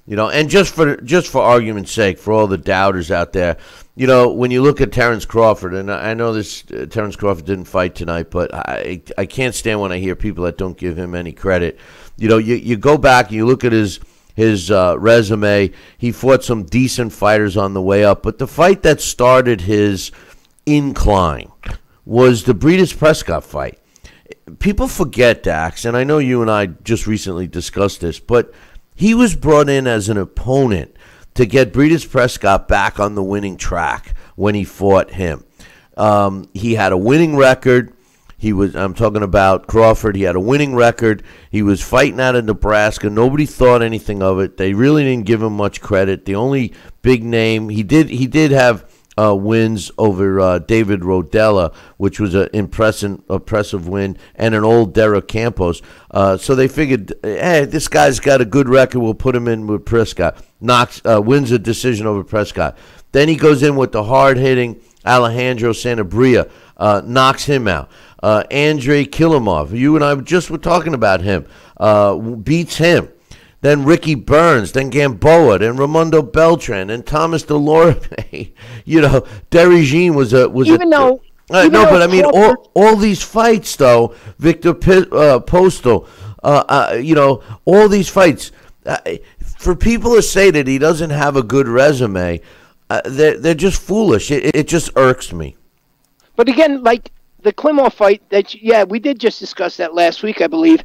And just for argument's sake, for all the doubters out there, when you look at Terence Crawford, and I know Terence Crawford didn't fight tonight, but I can't stand when I hear people that don't give him any credit. You go back and you look at his resume. He fought some decent fighters on the way up, but the fight that started his incline was the Breidis Prescott fight. People forget, Dax, and I know you and I just recently discussed this, but he was brought in as an opponent to get Breidis Prescott back on the winning track when he fought him. He had a winning record. I'm talking about Crawford. He had a winning record. He was fighting out of Nebraska. Nobody thought anything of it. They really didn't give him much credit. The only big name, he did have wins over David Rodella, which was an impressive win, and an old Derek Campos. So they figured, hey, this guy's got a good record. We'll put him in with Prescott. Wins a decision over Prescott. Then he goes in with the hard-hitting Alejandro Sanabria, knocks him out. Andrei Kilimov, you and I just were talking about him, beats him. Then Ricky Burns, then Gamboa, then Raimundo Beltran, and Thomas Delorme. Derry was a all these fights though, Victor Postal, all these fights. For people to say that he doesn't have a good resume, they're just foolish. It just irks me. But again, like the Klimov fight, we did just discuss that last week, I believe.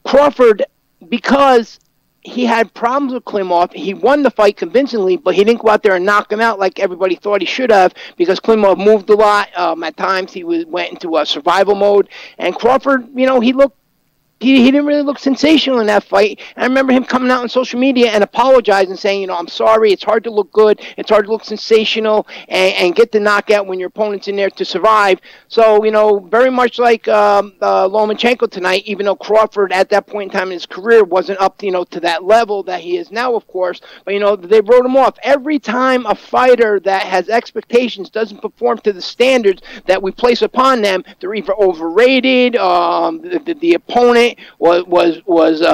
Crawford, because he had problems with Klimov, he won the fight convincingly, but he didn't go out there and knock him out like everybody thought he should have, because Klimov moved a lot. At times he went into a survival mode, and Crawford, he he didn't really look sensational in that fight. And I remember him coming out on social media and apologizing, saying, I'm sorry, it's hard to look good, it's hard to look sensational, and get the knockout when your opponent's in there to survive. So, very much like Lomachenko tonight, even though Crawford at that point in time in his career wasn't up, to that level that he is now, of course. But, they wrote him off. Every time a fighter that has expectations doesn't perform to the standards that we place upon them, they're either overrated, the opponent was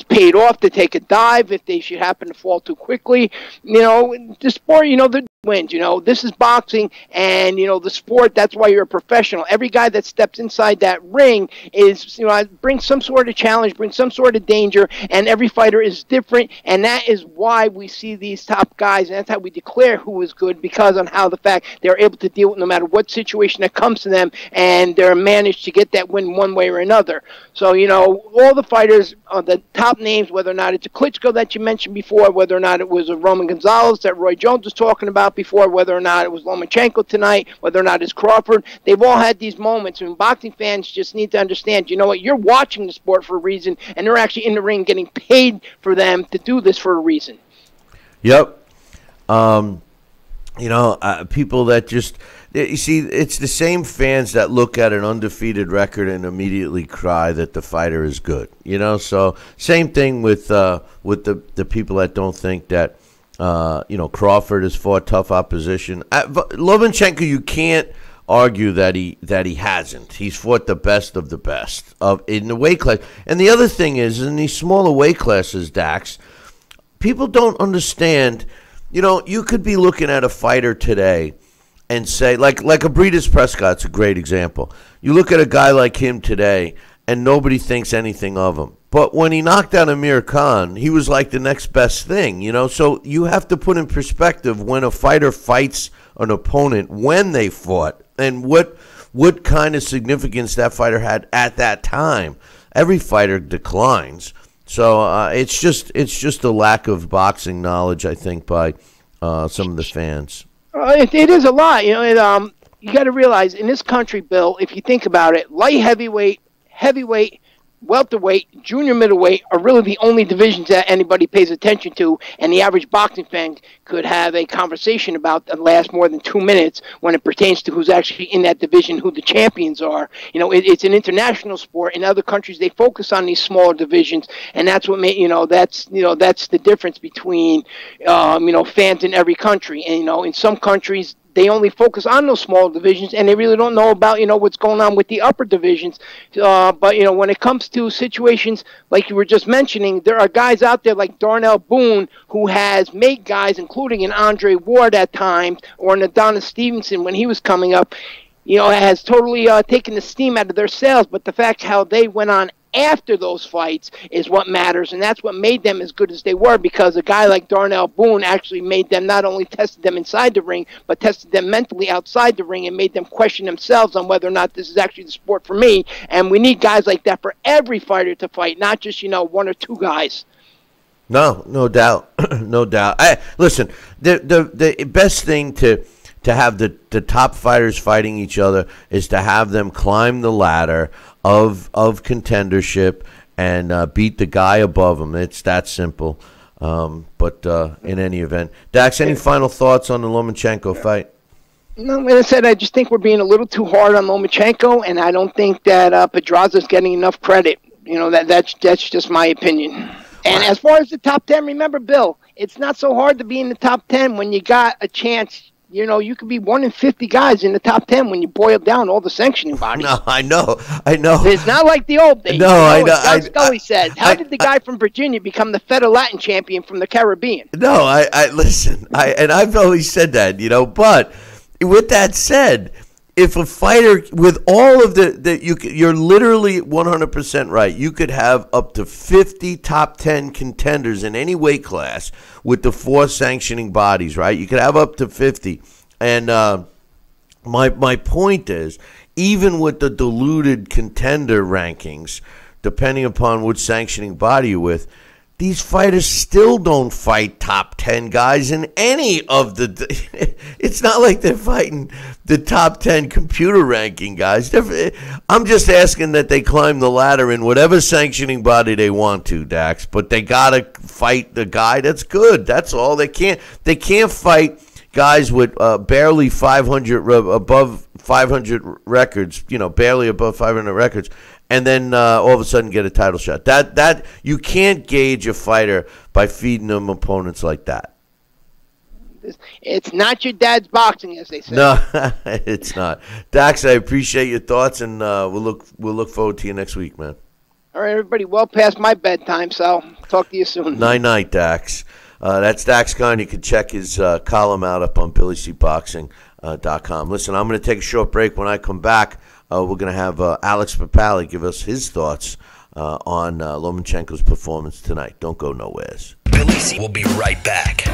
paid off to take a dive if they should happen to fall too quickly. The sport, the wins. This is boxing, and the sport. That's why you're a professional. Every guy that steps inside that ring is, brings some sort of challenge, brings some sort of danger, and every fighter is different, and that is why we see these top guys, and that's how we declare who is good, because on how the fact they're able to deal with no matter what situation that comes to them, and they're managed to get that win one way or another. So, all the fighters, the top names, whether or not it's a Klitschko that you mentioned before, whether or not it was a Roman Gonzalez that Roy Jones was talking about before, whether or not it was Lomachenko tonight, whether or not it's Crawford, they've all had these moments, and boxing fans just need to understand, you're watching the sport for a reason, and they're actually in the ring getting paid for them to do this for a reason. Yep. People that just, you see, it's the same fans that look at an undefeated record and immediately cry that the fighter is good. So same thing with the people that don't think that Crawford has fought tough opposition. Lomachenko, you can't argue that he hasn't. He's fought the best of the best in the weight class. And the other thing is, in these smaller weight classes, Dax, people don't understand. You could be looking at a fighter today and say, like a Breeders' Prescott's a great example. You look at a guy like him today, and nobody thinks anything of him. But when he knocked out Amir Khan, he was like the next best thing, So you have to put in perspective when a fighter fights an opponent, when they fought, and what kind of significance that fighter had at that time. Every fighter declines. So it's just a lack of boxing knowledge, I think, by some of the fans. It is a lot. You got to realize in this country, Bill, if you think about it, light heavyweight, heavyweight, welterweight, junior middleweight are really the only divisions that anybody pays attention to, and the average boxing fan could have a conversation about that last more than 2 minutes when it pertains to who's actually in that division, who the champions are. It's an international sport. In other countries, they focus on these smaller divisions, and that's what that's the difference between fans in every country. And in some countries, they only focus on those small divisions, and they really don't know about, what's going on with the upper divisions. But, when it comes to situations like you were just mentioning, there are guys out there like Darnell Boone who has made guys, including an Andre Ward at times, or an Adonis Stevenson when he was coming up, has totally taken the steam out of their sails. But the fact how they went on after those fights is what matters, and that's what made them as good as they were, because a guy like Darnell Boone actually made them, not only tested them inside the ring, but tested them mentally outside the ring and made them question themselves on whether or not this is actually the sport for me. And we need guys like that for every fighter to fight, not just, one or two guys. No doubt. No doubt. Listen, the best thing to have the top fighters fighting each other is to have them climb the ladder of contendership and beat the guy above them. It's that simple. But in any event, Dax, any final thoughts on the Lomachenko fight? No, like I said, I just think we're being a little too hard on Lomachenko, and I don't think that Pedraza is getting enough credit. That's just my opinion. And as far as the top 10, remember, Bill, it's not so hard to be in the top 10 when you got a chance. You could be 1 in 50 guys in the top 10 when you boil down all the sanctioning bodies. No, I know. It's not like the old days. No, I know. Doug Scully says, how did the guy from Virginia become the Fed Latin champion from the Caribbean? No, I listen. I've always said that, But with that said, if a fighter with all of you're literally 100% right. You could have up to 50 top 10 contenders in any weight class with the 4 sanctioning bodies, right? You could have up to 50. And my point is, even with the diluted contender rankings, depending upon which sanctioning body you're with, these fighters still don't fight top 10 guys in any of the. It's not like they're fighting the top 10 computer ranking guys. I'm just asking that they climb the ladder in whatever sanctioning body they want to, Dax. But they gotta fight the guy that's good. That's all. They can't fight guys with barely 500 above 500 records. Barely above 500 records. And then all of a sudden get a title shot. That you can't gauge a fighter by feeding them opponents like that. It's not your dad's boxing, as they say. No, it's not. Dax, I appreciate your thoughts, and we'll look forward to you next week, man. All right, everybody. Well past my bedtime, so talk to you soon. Night, Dax. That's Dax Khan. You can check his column out up on BillyCBoxing.com. Listen, I'm going to take a short break. When I come back, we're going to have Alex Papali give us his thoughts on Lomachenko's performance tonight. Don't go nowhere. Billy C will be right back.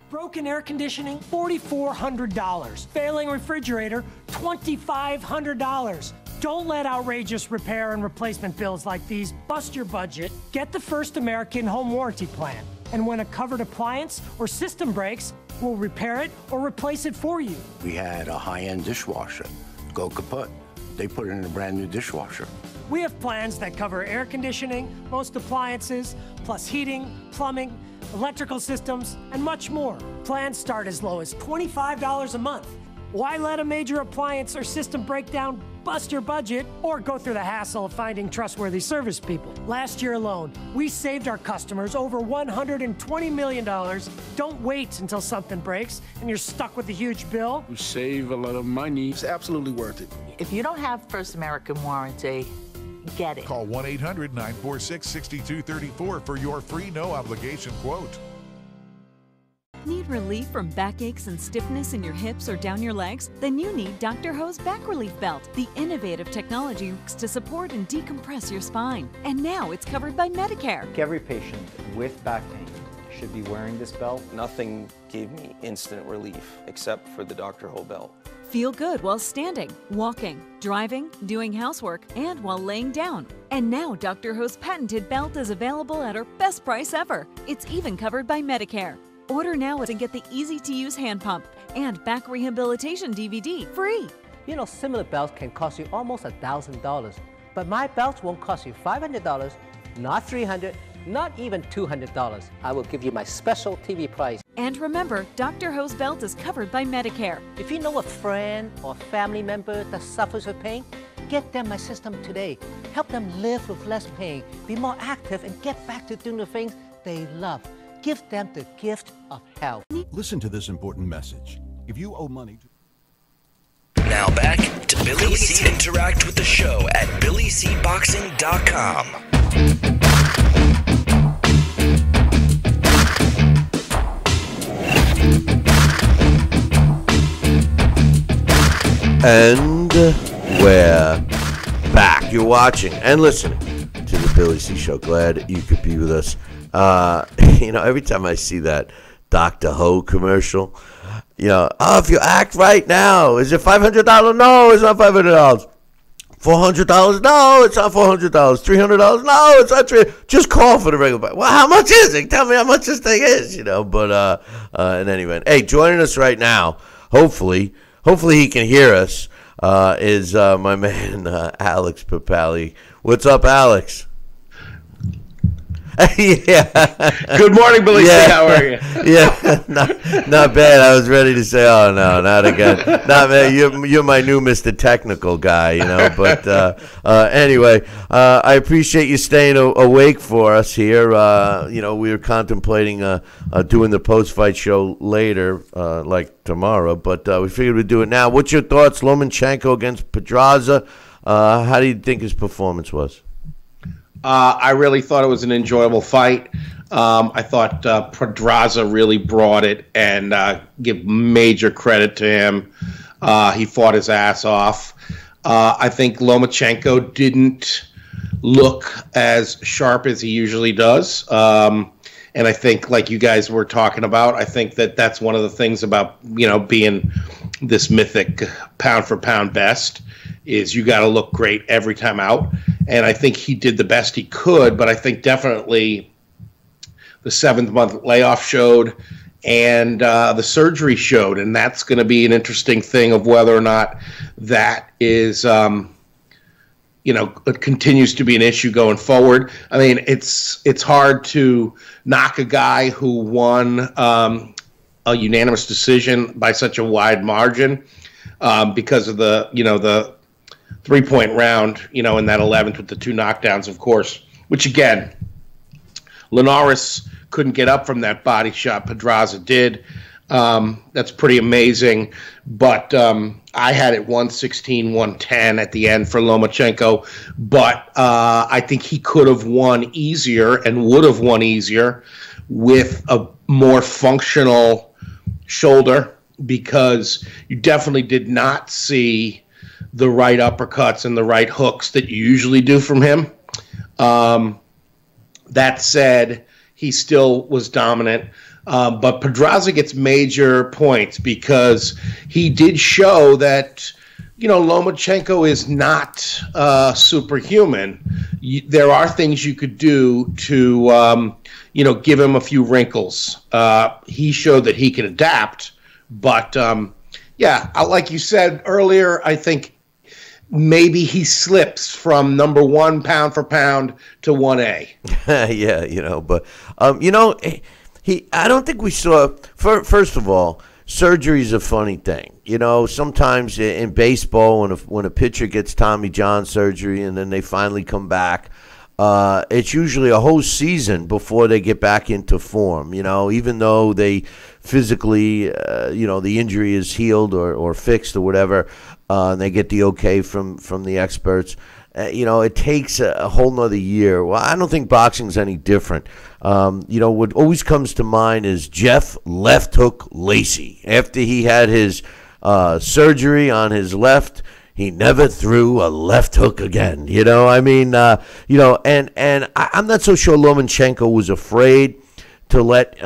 Broken air conditioning, $4,400. Failing refrigerator, $2,500. Don't let outrageous repair and replacement bills like these bust your budget. Get the First American Home Warranty Plan. And when a covered appliance or system breaks, we'll repair it or replace it for you. We had a high-end dishwasher go kaput. They put it in a brand new dishwasher. We have plans that cover air conditioning, most appliances, plus heating, plumbing, electrical systems, and much more. Plans start as low as $25 a month. Why let a major appliance or system breakdown bust your budget or go through the hassle of finding trustworthy service people? Last year alone, we saved our customers over $120 million. Don't wait until something breaks and you're stuck with a huge bill. We save a lot of money. It's absolutely worth it. If you don't have First American Warranty, get it. Call 1-800-946-6234 for your free no-obligation quote. Need relief from backaches and stiffness in your hips or down your legs? Then you need Dr. Ho's Back Relief Belt. The innovative technology works to support and decompress your spine. And now it's covered by Medicare. Every patient with back pain should be wearing this belt. Nothing gave me instant relief except for the Dr. Ho belt. Feel good while standing, walking, driving, doing housework, and while laying down. And now Dr. Ho's patented belt is available at our best price ever. It's even covered by Medicare. Order now and get the easy-to-use hand pump and back rehabilitation DVD free. You know, similar belts can cost you almost $1,000, but my belts won't cost you $500, not $300, not even $200. I will give you my special TV price. And remember, Dr. Ho's belt is covered by Medicare. If you know a friend or family member that suffers with pain, get them my system today. Help them live with less pain, be more active, and get back to doing the things they love. Give them the gift of health. Listen to this important message. If you owe money to... Now back to Billy C. Interact with the show at BillyCBoxing.com. And we're back. You're watching and listening to the Billy C. Show. Glad you could be with us. Every time I see that Dr. Ho commercial, if you act right now, is it $500? No, it's not $500. $400? No, it's not $400. $300? No, it's not $300. Just call for the regular. Well, how much is it? Tell me how much this thing is, But in any event, hey, joining us right now, hopefully he can hear us, is my man Alex Papali. What's up, Alex? Yeah. Good morning, Billy. Yeah. How are you? Yeah, not bad. I was ready to say, oh no, not again. Not man. You're my new Mr. Technical guy, But anyway, I appreciate you staying awake for us here. We were contemplating doing the post-fight show later, like tomorrow, but we figured we'd do it now. What's your thoughts, Lomachenko against Pedraza? How do you think his performance was? I really thought it was an enjoyable fight. I thought Pedraza really brought it, and give major credit to him. He fought his ass off. I think Lomachenko didn't look as sharp as he usually does. And I think, like you guys were talking about, I think that's one of the things about, being this mythic pound-for-pound best is you got to look great every time out. And I think he did the best he could, but I think definitely the 7th-month layoff showed, and the surgery showed, and that's going to be an interesting thing of whether or not that is, it continues to be an issue going forward. I mean, it's hard to knock a guy who won a unanimous decision by such a wide margin because of the 3-point round, in that 11th with the 2 knockdowns, of course, which again, Linares couldn't get up from that body shot. Pedraza did. That's pretty amazing. But I had it 116-110 at the end for Lomachenko. But I think he could have won easier and would have won easier with a more functional shoulder, because you definitely did not see the right uppercuts and the right hooks that you usually do from him. That said, he still was dominant. But Pedraza gets major points because he did show that, Lomachenko is not superhuman. There are things you could do to, give him a few wrinkles. He showed that he can adapt. But, like you said earlier, I think maybe he slips from number 1 pound for pound to 1A. Yeah, but, I don't think we saw. First of all, surgery is a funny thing. Sometimes in baseball, when a pitcher gets Tommy John surgery and then they finally come back, it's usually a whole season before they get back into form. Even though they physically, the injury is healed or fixed or whatever, and they get the okay from the experts. It takes a whole nother year. Well, I don't think boxing's any different. What always comes to mind is Jeff Left Hook Lacey. After he had his surgery on his left, he never threw a left hook again. And I'm not so sure Lomachenko was afraid to let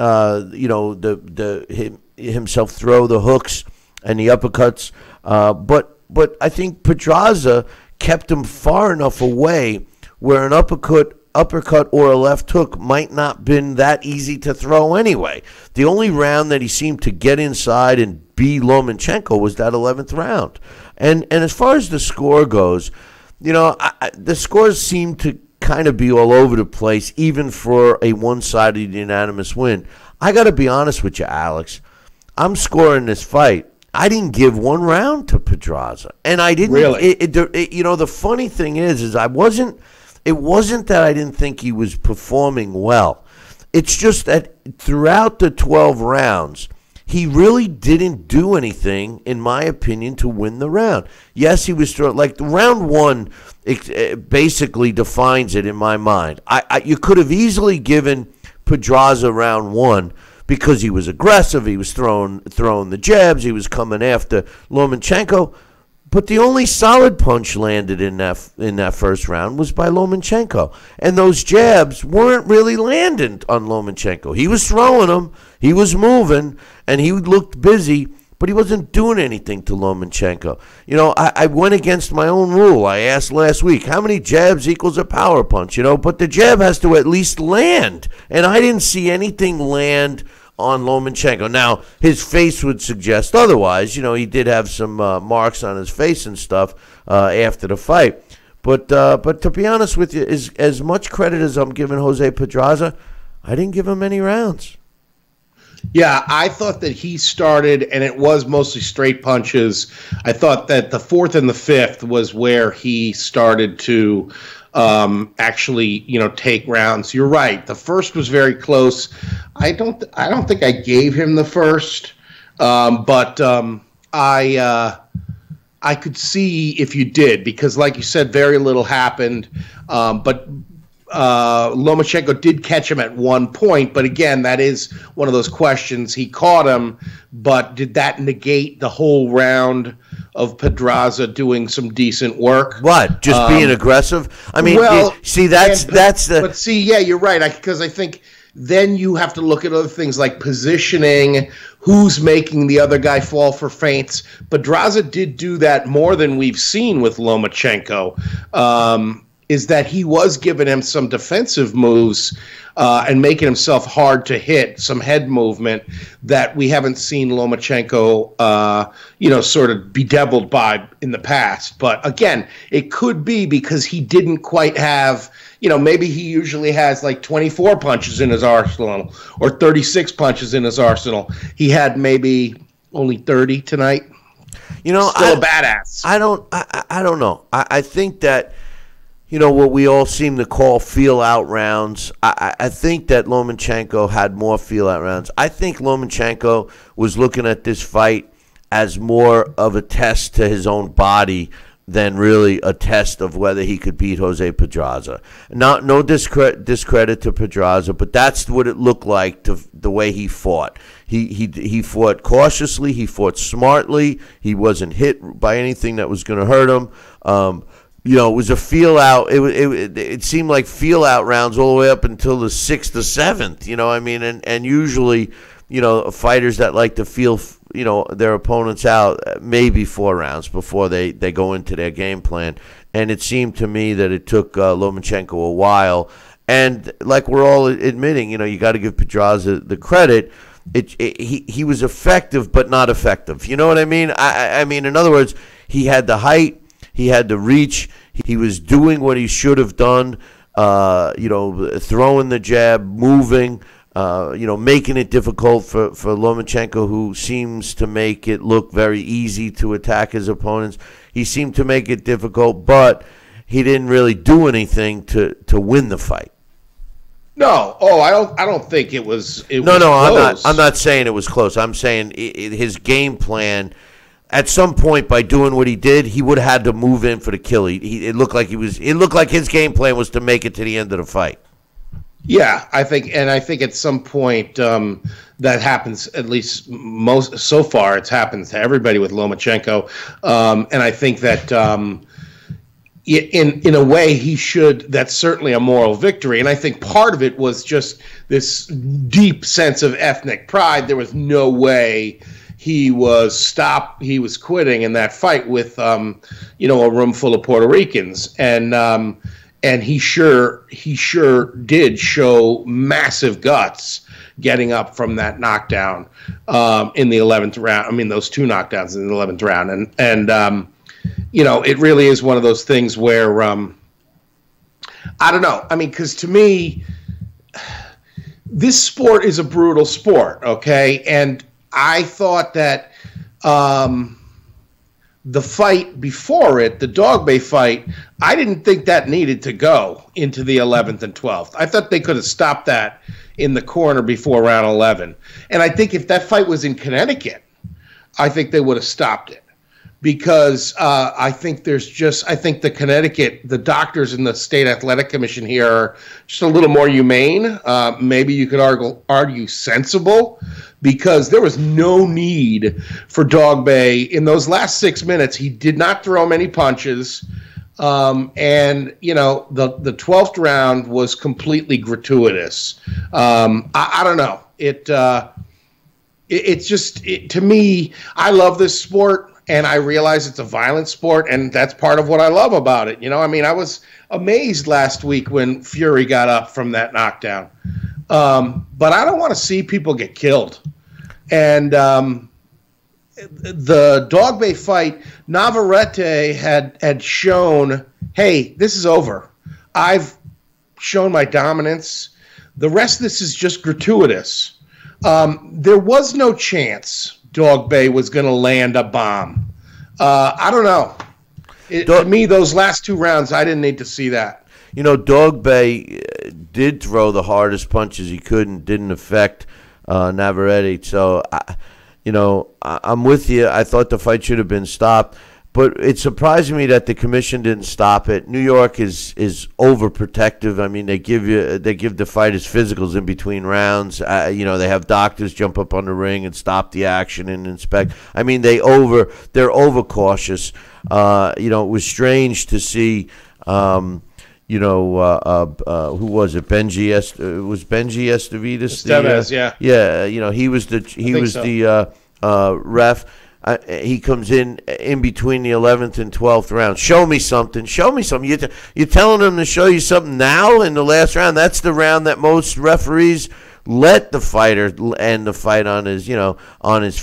himself throw the hooks and the uppercuts. But I think Pedraza kept him far enough away where an uppercut or a left hook might not been that easy to throw anyway. The only round that he seemed to get inside and be Lomachenko was that 11th round. And as far as the score goes, the scores seem to kind of be all over the place, even for a one-sided unanimous win. I got to be honest with you, Alex. I'm scoring this fight. I didn't give 1 round to Pedraza, and I didn't. Really? The funny thing is it wasn't that I didn't think he was performing well. It's just that throughout the 12 rounds, he really didn't do anything, in my opinion, to win the round. Yes, he was throwing, like the round 1 it basically defines it in my mind. You could have easily given Pedraza round 1. Because he was aggressive, he was throwing the jabs, he was coming after Lomachenko. But the only solid punch landed in that first round was by Lomachenko. And those jabs weren't really landing on Lomachenko. He was throwing them, he was moving, and he looked busy, but he wasn't doing anything to Lomachenko. I went against my own rule. I asked last week, how many jabs equals a power punch? But the jab has to at least land. And I didn't see anything land on Lomachenko. Now, his face would suggest otherwise. He did have some marks on his face and stuff after the fight. But to be honest with you, as much credit as I'm giving Jose Pedraza, I didn't give him any rounds. Yeah, I thought that he started, and it was mostly straight punches. I thought that the 4th and the 5th was where he started to actually, take rounds. You're right. The first was very close. I don't think I gave him the first, but I could see if you did, because like you said, very little happened. But Lomachenko did catch him at one point, but again, that is one of those questions. He caught him, but did that negate the whole round of Pedraza doing some decent work? What? Just being aggressive? I mean, well, see, that's the. But see, yeah, you're right. Because I think then you have to look at other things like positioning, who's making the other guy fall for feints. Pedraza did do that more than we've seen with Lomachenko, is that he was giving him some defensive moves and making himself hard to hit, some head movement that we haven't seen Lomachenko, sort of bedeviled by in the past. But again, it could be because he didn't quite have, maybe he usually has like 24 punches in his arsenal or 36 punches in his arsenal. He had maybe only 30 tonight. Still a badass. I don't know. I think that, what we all seem to call feel-out rounds. I think that Lomachenko had more feel-out rounds. I think Lomachenko was looking at this fight as more of a test to his own body than really a test of whether he could beat Jose Pedraza. No discredit to Pedraza, but that's what it looked like the way he fought. He fought cautiously. He fought smartly. He wasn't hit by anything that was going to hurt him. It was a feel-out. It seemed like feel-out rounds all the way up until the 6th or 7th, and usually, fighters that like to feel, their opponents out maybe 4 rounds before they go into their game plan. And it seemed to me that it took Lomachenko a while. And like we're all admitting, you got to give Pedraza the credit. He was effective, but not effective. You know what I mean? I mean, in other words, he had the height. He had the reach. He was doing what he should have done, throwing the jab, moving, making it difficult for Lomachenko, who seems to make it look very easy to attack his opponents. He seemed to make it difficult, but he didn't really do anything to win the fight. No, I don't think it was. I'm not saying it was close. I'm saying his game plan. At some point, by doing what he did, he would have had to move in for the kill. It looked like his game plan was to make it to the end of the fight. Yeah, I think at some point that happens. At least so far, it's happened to everybody with Lomachenko, and I think that in a way he should. That's certainly a moral victory, and I think part of it was just this deep sense of ethnic pride. There was no way he was quitting in that fight with a room full of Puerto Ricans, and he sure did show massive guts getting up from that knockdown in the 11th round. I mean, those 2 knockdowns in the 11th round, and it really is one of those things where I don't know. I mean, because to me, this sport is a brutal sport, okay, and I thought that the fight before it, the Dogboe fight, I didn't think that needed to go into the 11th and 12th. I thought they could have stopped that in the corner before round 11. And I think if that fight was in Connecticut, I think they would have stopped it. Because I think the Connecticut, the doctors in the State Athletic Commission here are just a little more humane. Maybe you could argue sensible, because there was no need for Dogboe in those last 6 minutes. He did not throw many punches, and the 12th round was completely gratuitous. I don't know. It's just to me. I love this sport. And I realize it's a violent sport, and that's part of what I love about it. I mean, I was amazed last week when Fury got up from that knockdown. But I don't want to see people get killed. And the Dogboe fight, Navarrete had shown, hey, this is over. I've shown my dominance. The rest of this is just gratuitous. There was no chance Dogboe was going to land a bomb. I don't know. To me, those last 2 rounds, I didn't need to see that. Dogboe did throw the hardest punches he could and didn't affect Navarrete. So, I'm with you. I thought the fight should have been stopped. But it surprised me that the commission didn't stop it. New York is overprotective. I mean, they give the fighters physicals in between rounds. They have doctors jump up on the ring and stop the action and inspect. I mean, they're overcautious. It was strange to see. who was it? Was Benji Estevitas? Estevez, yeah. Yeah, he was the ref. He comes in between the 11th and 12th round. Show me something. You're telling him to show you something now in the last round. That's the round that most referees let the fighter end the fight on his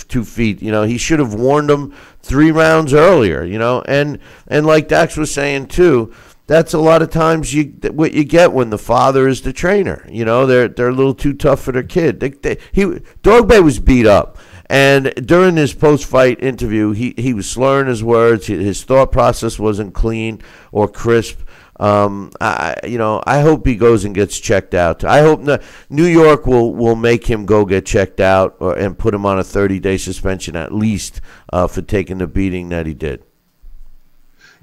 2 feet. He should have warned him 3 rounds earlier. And like Dax was saying too, that's a lot of times what you get when the father is the trainer. They're a little too tough for their kid. Dogboe was beat up. And during his post-fight interview, he was slurring his words. His thought process wasn't clean or crisp. I hope he goes and gets checked out. I hope New York will make him go get checked out and put him on a 30-day suspension at least for taking the beating that he did.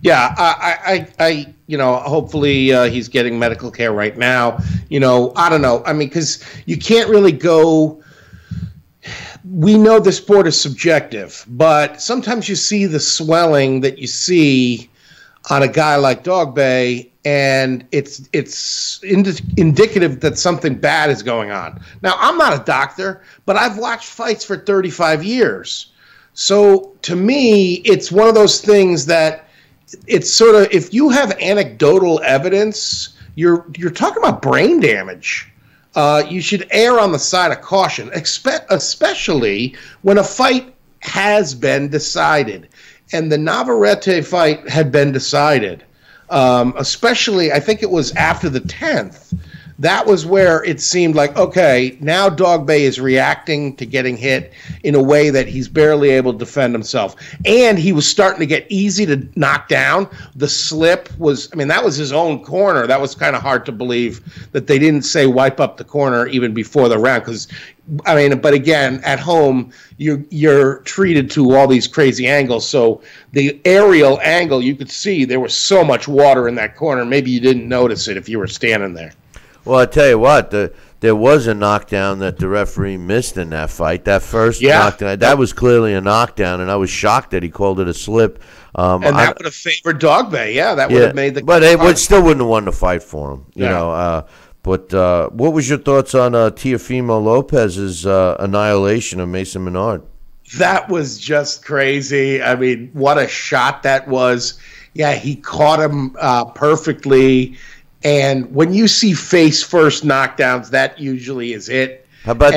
Yeah, I hopefully he's getting medical care right now. I don't know. I mean, because you can't really go. We know the sport is subjective, but sometimes you see the swelling that you see on a guy like Dogboe, and it's indicative that something bad is going on. Now, I'm not a doctor, but I've watched fights for 35 years. So to me, it's one of those things that it's sort of, if you have anecdotal evidence, you're talking about brain damage. You should err on the side of caution, especially when a fight has been decided. And the Navarrete fight had been decided, especially, I think it was after the 10th. That was where it seemed like, okay, now Dogboe is reacting to getting hit in a way that he's barely able to defend himself. And he was starting to get easy to knock down. The slip was, that was his own corner. That was kind of hard to believe that they didn't say wipe up the corner even before the round. Because, but again, at home, you're treated to all these crazy angles. So the aerial angle, you could see there was so much water in that corner. Maybe you didn't notice it if you were standing there. Well, I tell you what, there was a knockdown that the referee missed in that fight. That first knockdown, that was clearly a knockdown, and I was shocked that he called it a slip. And that would have favored Dogboe. Yeah, that would have made the. But it still wouldn't have won the fight for him, you know. But what was your thoughts on Teofimo Lopez's annihilation of Mason Menard? That was just crazy. I mean, what a shot that was. Yeah, he caught him perfectly. And when you see face-first knockdowns, that usually is it. How about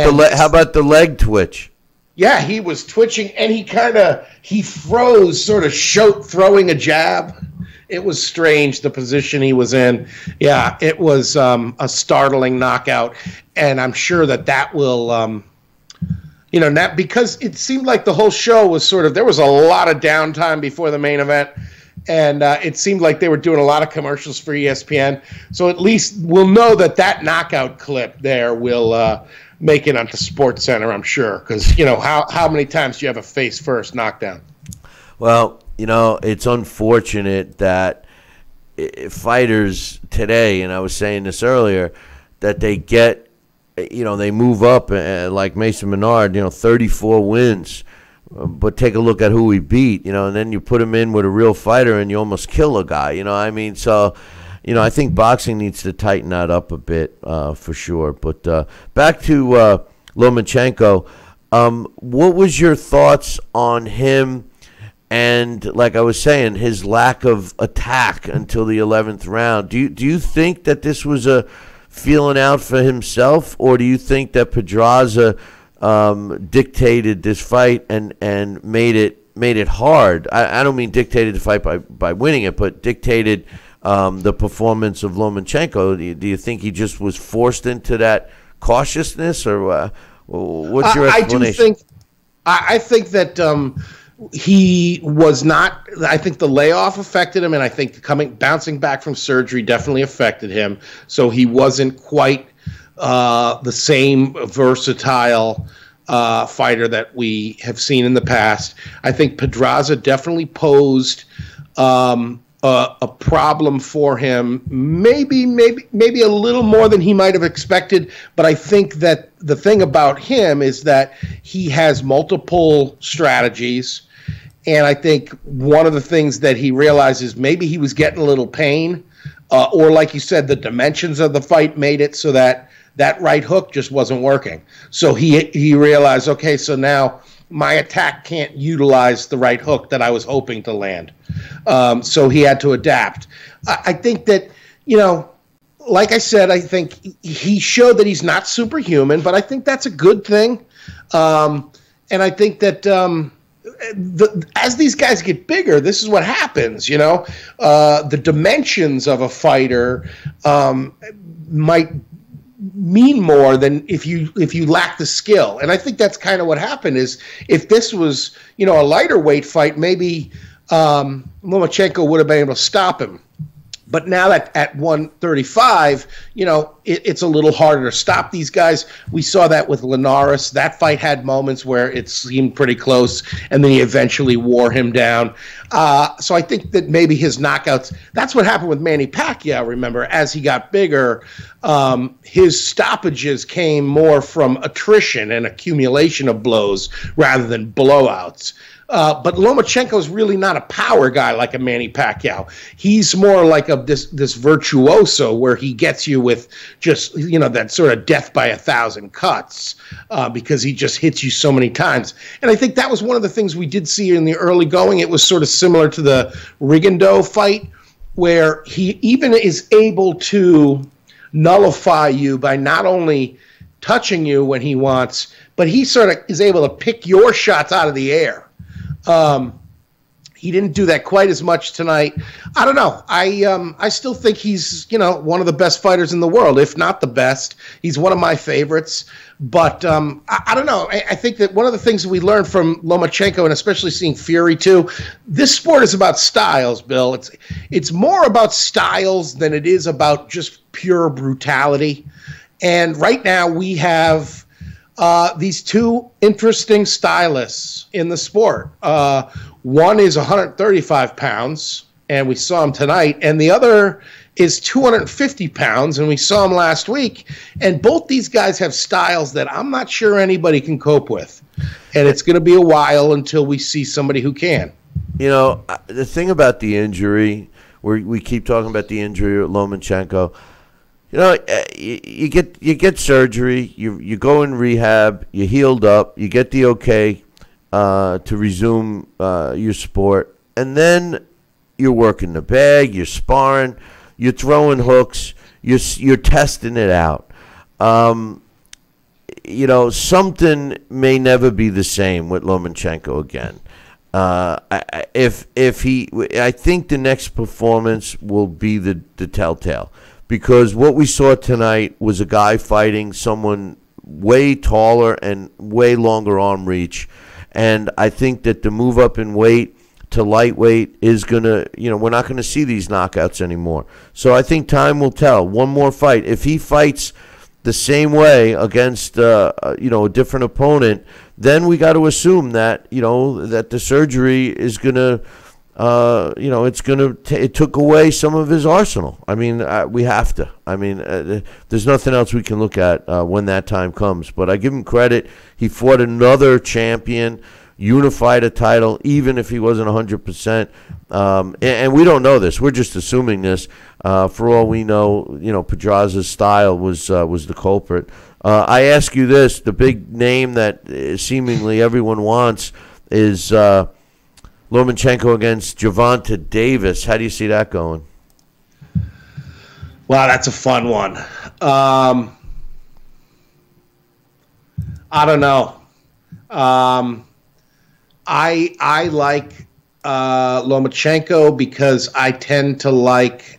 the leg twitch? Yeah, he was twitching, and he froze, sort of throwing a jab. It was strange, the position he was in. Yeah, it was a startling knockout, and I'm sure that will, because it seemed like the whole show was there was a lot of downtime before the main event. And it seemed like they were doing a lot of commercials for ESPN. So at least we'll know that knockout clip there will make it onto SportsCenter, I'm sure. Because, how many times do you have a face-first knockdown? Well, it's unfortunate that fighters today, and I was saying this earlier, that they get, they move up like Mason Menard, 34 wins. But take a look at who he beat, and then you put him in with a real fighter and you almost kill a guy, So, I think boxing needs to tighten that up a bit for sure. But back to Lomachenko, what was your thoughts on him and, like I was saying, his lack of attack until the 11th round? Do you think that this was a feeling out for himself, or do you think that Pedraza dictated this fight and made it hard? I don't mean dictated the fight by winning it, but dictated the performance of Lomachenko. Do you think he just was forced into that cautiousness, or what's your explanation? I think that he was not. I think the layoff affected him, and I think bouncing back from surgery definitely affected him. So he wasn't quite the same versatile fighter that we have seen in the past. I think Pedraza definitely posed a problem for him, maybe a little more than he might have expected. But I think that the thing about him is that he has multiple strategies. And I think one of the things that he realizes, maybe he was getting a little pain or like you said, the dimensions of the fight made it so that that right hook just wasn't working. So he realized, okay, so now my attack can't utilize the right hook that I was hoping to land. So he had to adapt. I think that, like I said, I think he showed that he's not superhuman, but I think that's a good thing. And I think that as these guys get bigger, this is what happens, the dimensions of a fighter might mean more than if you lack the skill. And I think that's kind of what happened is if this was, a lighter weight fight, maybe Lomachenko would have been able to stop him. But now that at 135, it's a little harder to stop these guys. We saw that with Linares. That fight had moments where it seemed pretty close, and then he eventually wore him down. So I think that maybe his knockouts, that's what happened with Manny Pacquiao, remember. As he got bigger, his stoppages came more from attrition and accumulation of blows rather than blowouts. But Lomachenko is really not a power guy like a Manny Pacquiao. He's more like this virtuoso where he gets you with just, that sort of death by 1,000 cuts because he just hits you so many times. And I think that was one of the things we did see in the early going. It was sort of similar to the Rigondeaux fight where he even is able to nullify you by not only touching you when he wants, but he sort of is able to pick your shots out of the air. He didn't do that quite as much tonight. I don't know. I still think he's, one of the best fighters in the world, if not the best. He's one of my favorites. But I don't know. I think that one of the things that we learned from Lomachenko, and especially seeing Fury too, this sport is about styles, Bill. It's more about styles than it is about just pure brutality. And right now we have these two interesting stylists in the sport. One is 135 pounds, and we saw him tonight, and the other is 250 pounds, and we saw him last week. And both these guys have styles that I'm not sure anybody can cope with. And it's going to be a while until we see somebody who can. The thing about the injury, we keep talking about the injury at Lomachenko. You get surgery, you go in rehab, you healed up, you get the okay to resume your sport, and then you're working the bag, you're sparring, you're throwing hooks, you're testing it out. Something may never be the same with Lomachenko again. I think the next performance will be the telltale. Because what we saw tonight was a guy fighting someone way taller and way longer arm reach. And I think that the move up in weight to lightweight is going to, we're not going to see these knockouts anymore. So I think time will tell. One more fight. If he fights the same way against, a different opponent, then we got to assume that, that the surgery is going to, it took away some of his arsenal. I mean, we have to. I mean, there's nothing else we can look at when that time comes. But I give him credit. He fought another champion, unified a title, even if he wasn't 100%. And we don't know this. We're just assuming this. For all we know, Pedraza's style was the culprit. I ask you this: the big name that seemingly everyone wants is Lomachenko against Gervonta Davis. How do you see that going? Wow, that's a fun one. I don't know. I like Lomachenko because I tend to like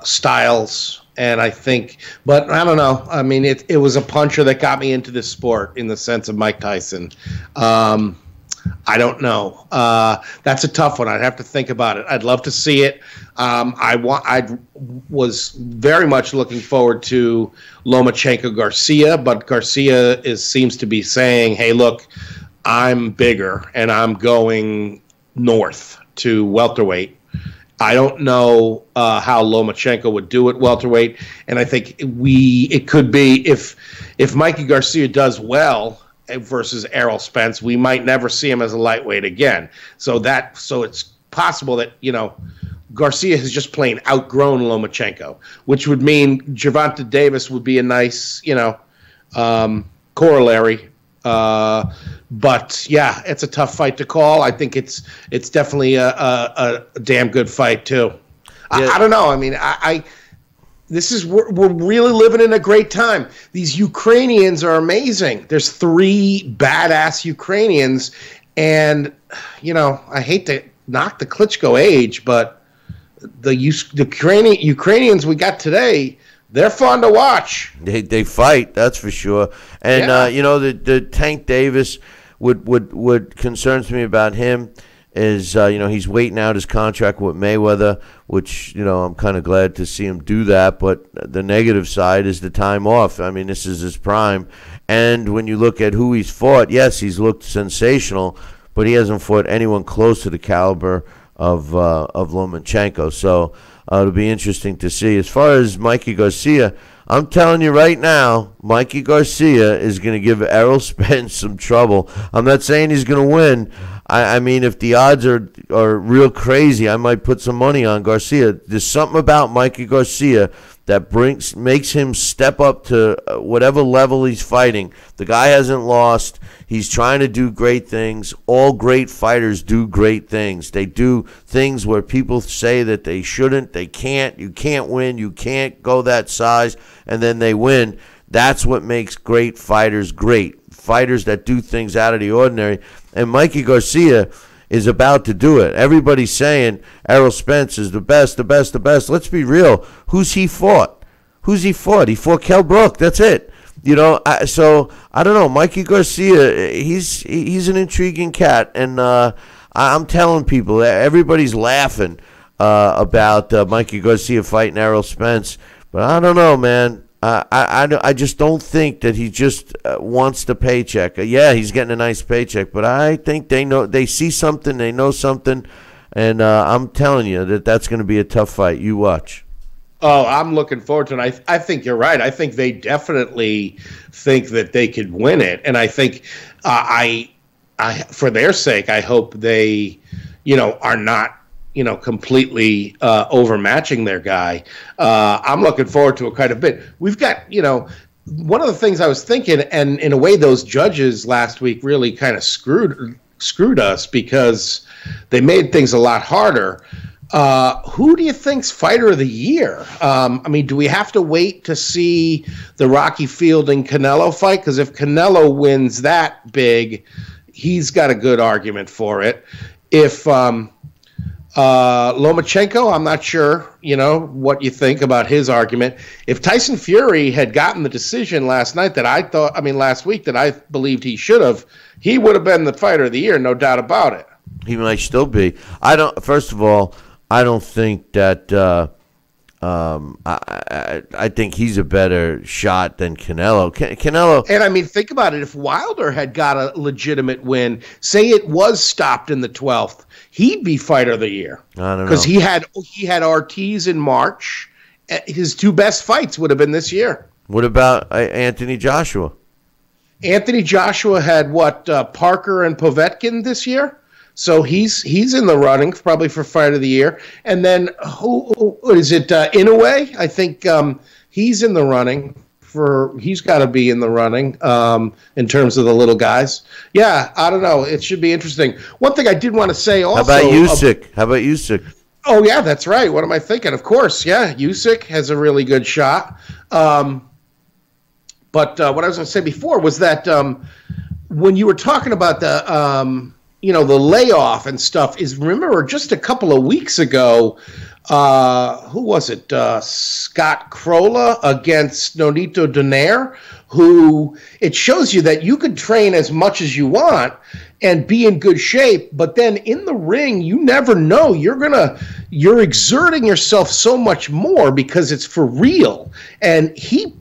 styles. And I think, but I don't know. I mean, it was a puncher that got me into this sport in the sense of Mike Tyson. I don't know. That's a tough one. I'd have to think about it. I'd love to see it. I was very much looking forward to Lomachenko Garcia, but Garcia seems to be saying, "Hey, look, I'm bigger and I'm going north to welterweight." I don't know how Lomachenko would do at welterweight, and I think it could be if Mikey Garcia does well versus Errol Spence, we might never see him as a lightweight again. So it's possible that Garcia has just plain outgrown Lomachenko, which would mean Gervonta Davis would be a nice, corollary. But yeah, it's a tough fight to call. I think it's definitely a damn good fight too. Yeah. I don't know. I mean, we're really living in a great time. These Ukrainians are amazing. There's 3 badass Ukrainians, and I hate to knock the Klitschko age, but the Ukrainians we got today, they're fun to watch. They fight, that's for sure. And the Tank Davis, what concerns me about him is he's waiting out his contract with Mayweather, which I'm kind of glad to see him do that. But the negative side is the time off. I mean, this is his prime, and when you look at who he's fought, yes, he's looked sensational, but he hasn't fought anyone close to the caliber of Lomachenko. So it'll be interesting to see. As far as Mikey Garcia, I'm telling you right now, Mikey Garcia is going to give Errol Spence some trouble. I'm not saying he's going to win. I mean, if the odds are real crazy, I might put some money on Garcia. There's something about Mikey Garcia that makes him step up to whatever level he's fighting. The guy hasn't lost. He's trying to do great things. All great fighters do great things. They do things where people say that they shouldn't, they can't, you can't win, you can't go that size, and then they win. That's what makes great fighters great. Fighters that do things out of the ordinary. And Mikey Garcia is about to do it. Everybody's saying Errol Spence is the best, the best, the best. Let's be real. Who's he fought? He fought Kell Brook. That's it. So I don't know. Mikey Garcia, he's an intriguing cat, and I'm telling people, everybody's laughing about Mikey Garcia fighting Errol Spence, but I don't know, man. I just don't think that he just wants the paycheck. Yeah, he's getting a nice paycheck, but I think they see something, they know something, and I'm telling you that's going to be a tough fight. You watch. Oh, I'm looking forward to it. I think you're right. I think they definitely think that they could win it, and I think I for their sake, I hope they, are not, completely overmatching their guy. I'm looking forward to it quite a bit. We've got, one of the things I was thinking, and in a way, those judges last week really kind of screwed us because they made things a lot harder. Who do you think's fighter of the year? Do we have to wait to see the Rocky Fielding Canelo fight? Because if Canelo wins that big, he's got a good argument for it. If Lomachenko, I'm not sure, what you think about his argument. If Tyson Fury had gotten the decision last week that I believed he should have, he would have been the fighter of the year, no doubt about it. He might still be. First of all, I don't think that I think he's a better shot than Canelo. Canelo. And think about it. If Wilder had got a legitimate win, say it was stopped in the 12th, he'd be fighter of the year. I don't know. Because he had Ortiz in March. His 2 best fights would have been this year. What about Anthony Joshua? Anthony Joshua had Parker and Povetkin this year. So he's in the running probably for fight of the year. And then who is it? Inoue? I think he's in the running he's got to be in the running in terms of the little guys. Yeah, I don't know. It should be interesting. One thing I did want to say also. How about Usyk? Oh yeah, that's right. What am I thinking? Of course, yeah. Usyk has a really good shot. But what I was going to say before was that when you were talking about the the layoff and stuff, remember just a couple of weeks ago, who was it? Scott Crolla against Nonito Donaire, who it shows you that you could train as much as you want and be in good shape, but then in the ring, you never know. You're exerting yourself so much more because it's for real. And he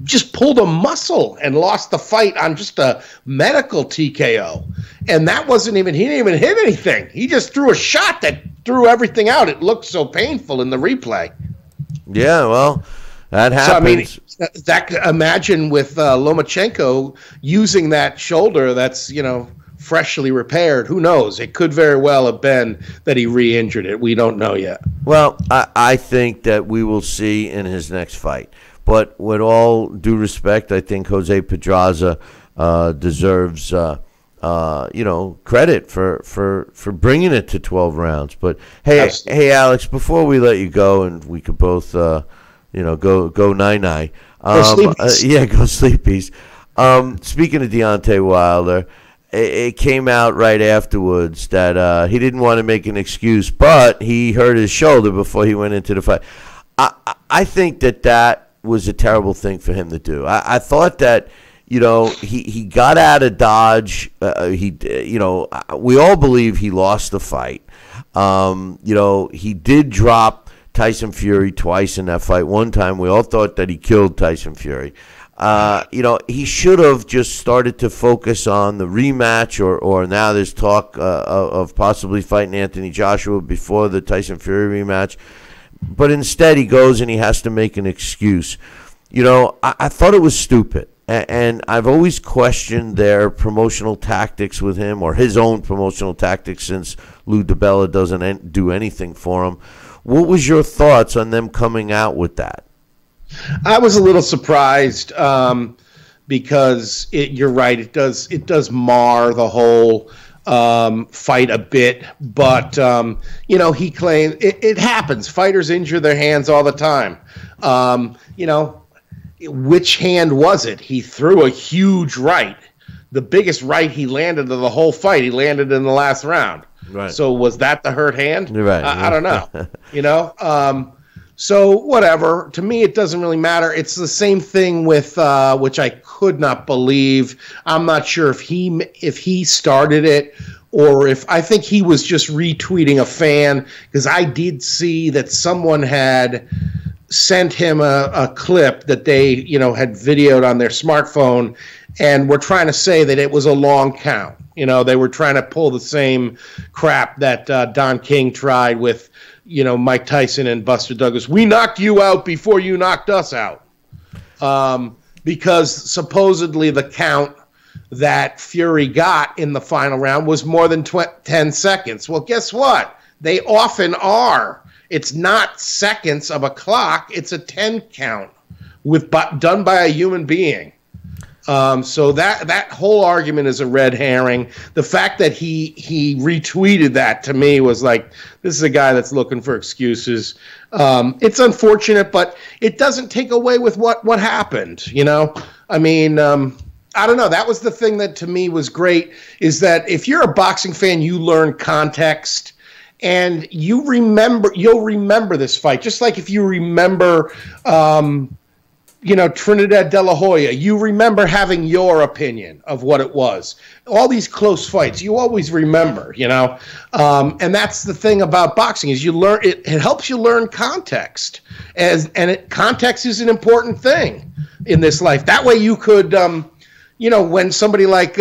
just pulled a muscle and lost the fight on just a medical TKO. And that he didn't even hit anything. He just threw a shot that threw everything out. It looked so painful in the replay. Yeah, well, that happens. So, imagine with Lomachenko using that shoulder that's, freshly repaired. Who knows? It could very well have been that he re-injured it. We don't know yet. Well, I think that we will see in his next fight. But with all due respect, I think Jose Pedraza deserves credit for bringing it to 12 rounds. But hey, Alex, before we let you go, and we could both go 9-9. Go sleepies. Go sleepies. Speaking of Deontay Wilder, it came out right afterwards that he didn't want to make an excuse, but he hurt his shoulder before he went into the fight. I think that was a terrible thing for him to do. I thought that, he got out of Dodge. We all believe he lost the fight. He did drop Tyson Fury twice in that fight. One time we all thought that he killed Tyson Fury. He should have just started to focus on the rematch, or now there's talk of possibly fighting Anthony Joshua before the Tyson Fury rematch. But instead he goes and he has to make an excuse. I thought it was stupid. And I've always questioned their promotional tactics with him, or his own promotional tactics, since Lou DiBella doesn't do anything for him. What was your thoughts on them coming out with that? I was a little surprised because you're right. It does mar the whole fight a bit. But, he claimed it happens. Fighters injure their hands all the time. Which hand was it? He threw a huge right. The biggest right he landed of the whole fight. He landed in the last round. Right. So was that the hurt hand? Right. I don't know. So whatever. To me, it doesn't really matter. It's the same thing with which I could not believe. I'm not sure if he started it, or if I think he was just retweeting a fan, because I did see that someone had sent him a clip that they had videoed on their smartphone, and were trying to say that it was a long count. They were trying to pull the same crap that Don King tried with Mike Tyson and Buster Douglas. We knocked you out before you knocked us out, because supposedly the count that Fury got in the final round was more than 10 seconds. Well, guess what? They often are. It's not seconds of a clock. It's a 10 count done by a human being. So that whole argument is a red herring. The fact that he retweeted that, to me, was like, this is a guy that's looking for excuses. It's unfortunate, but it doesn't take away with what happened. I mean, I don't know. That was the thing that to me was great, is that if you're a boxing fan, you learn context. And you'll remember this fight, just like if you remember, Trinidad De La Hoya. You remember having your opinion of what it was. All these close fights, you always remember, and that's the thing about boxing, is you learn. It helps you learn context, context is an important thing in this life. That way, you could, when somebody like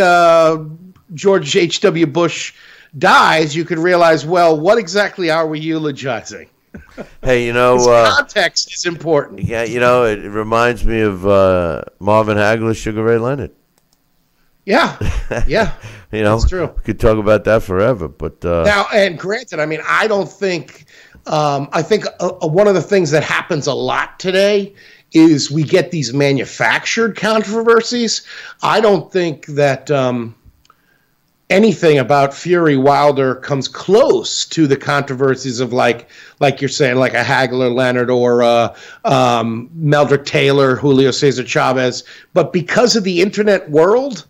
George H.W. Bush dies, you could realize, well, what exactly are we eulogizing? Hey, context is important. Yeah, it reminds me of Marvin Hagler's Sugar Ray Leonard. Yeah, that's true. We could talk about that forever, but now, and granted, I mean, I don't think. I think one of the things that happens a lot today is we get these manufactured controversies. I don't think that anything about Fury Wilder comes close to the controversies of like you're saying, like a Hagler Leonard or Meldrick Taylor, Julio Cesar Chavez. But because of the internet world,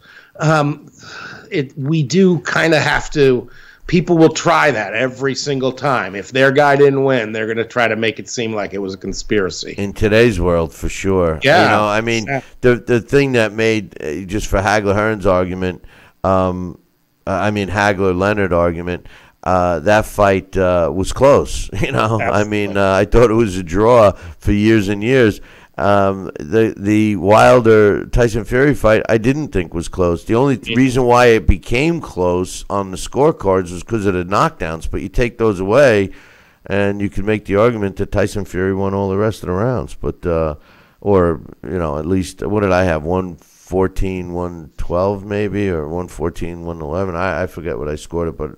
we do kind of have to. People will try that every single time. If their guy didn't win, they're going to try to make it seem like it was a conspiracy. In today's world, for sure. Yeah. I mean, the thing that made, just for Hagler-Hearns argument, Hagler-Leonard argument, that fight was close. Absolutely. I mean, I thought it was a draw for years and years. The Wilder Tyson Fury fight, I didn't think was close. The only reason why it became close on the scorecards was because of the knockdowns. But you take those away, and you can make the argument that Tyson Fury won all the rest of the rounds. But at least, what did I have? 140 114-112 maybe, or 114-111. I forget what I scored it, but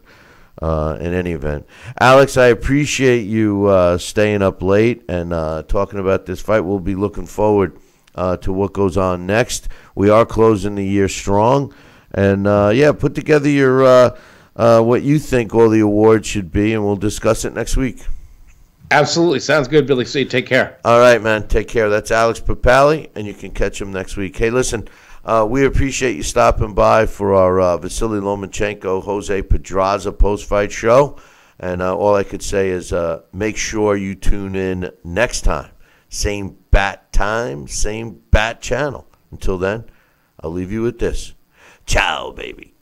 in any event. Alex, I appreciate you staying up late and talking about this fight. We'll be looking forward to what goes on next. We are closing the year strong. And, put together your what you think all the awards should be, and we'll discuss it next week. Absolutely. Sounds good, Billy C. Take care. All right, man. Take care. That's Alex Papali, and you can catch him next week. Hey, listen, we appreciate you stopping by for our Vasyl Lomachenko, Jose Pedraza post-fight show. And all I could say is make sure you tune in next time. Same bat time, same bat channel. Until then, I'll leave you with this. Ciao, baby.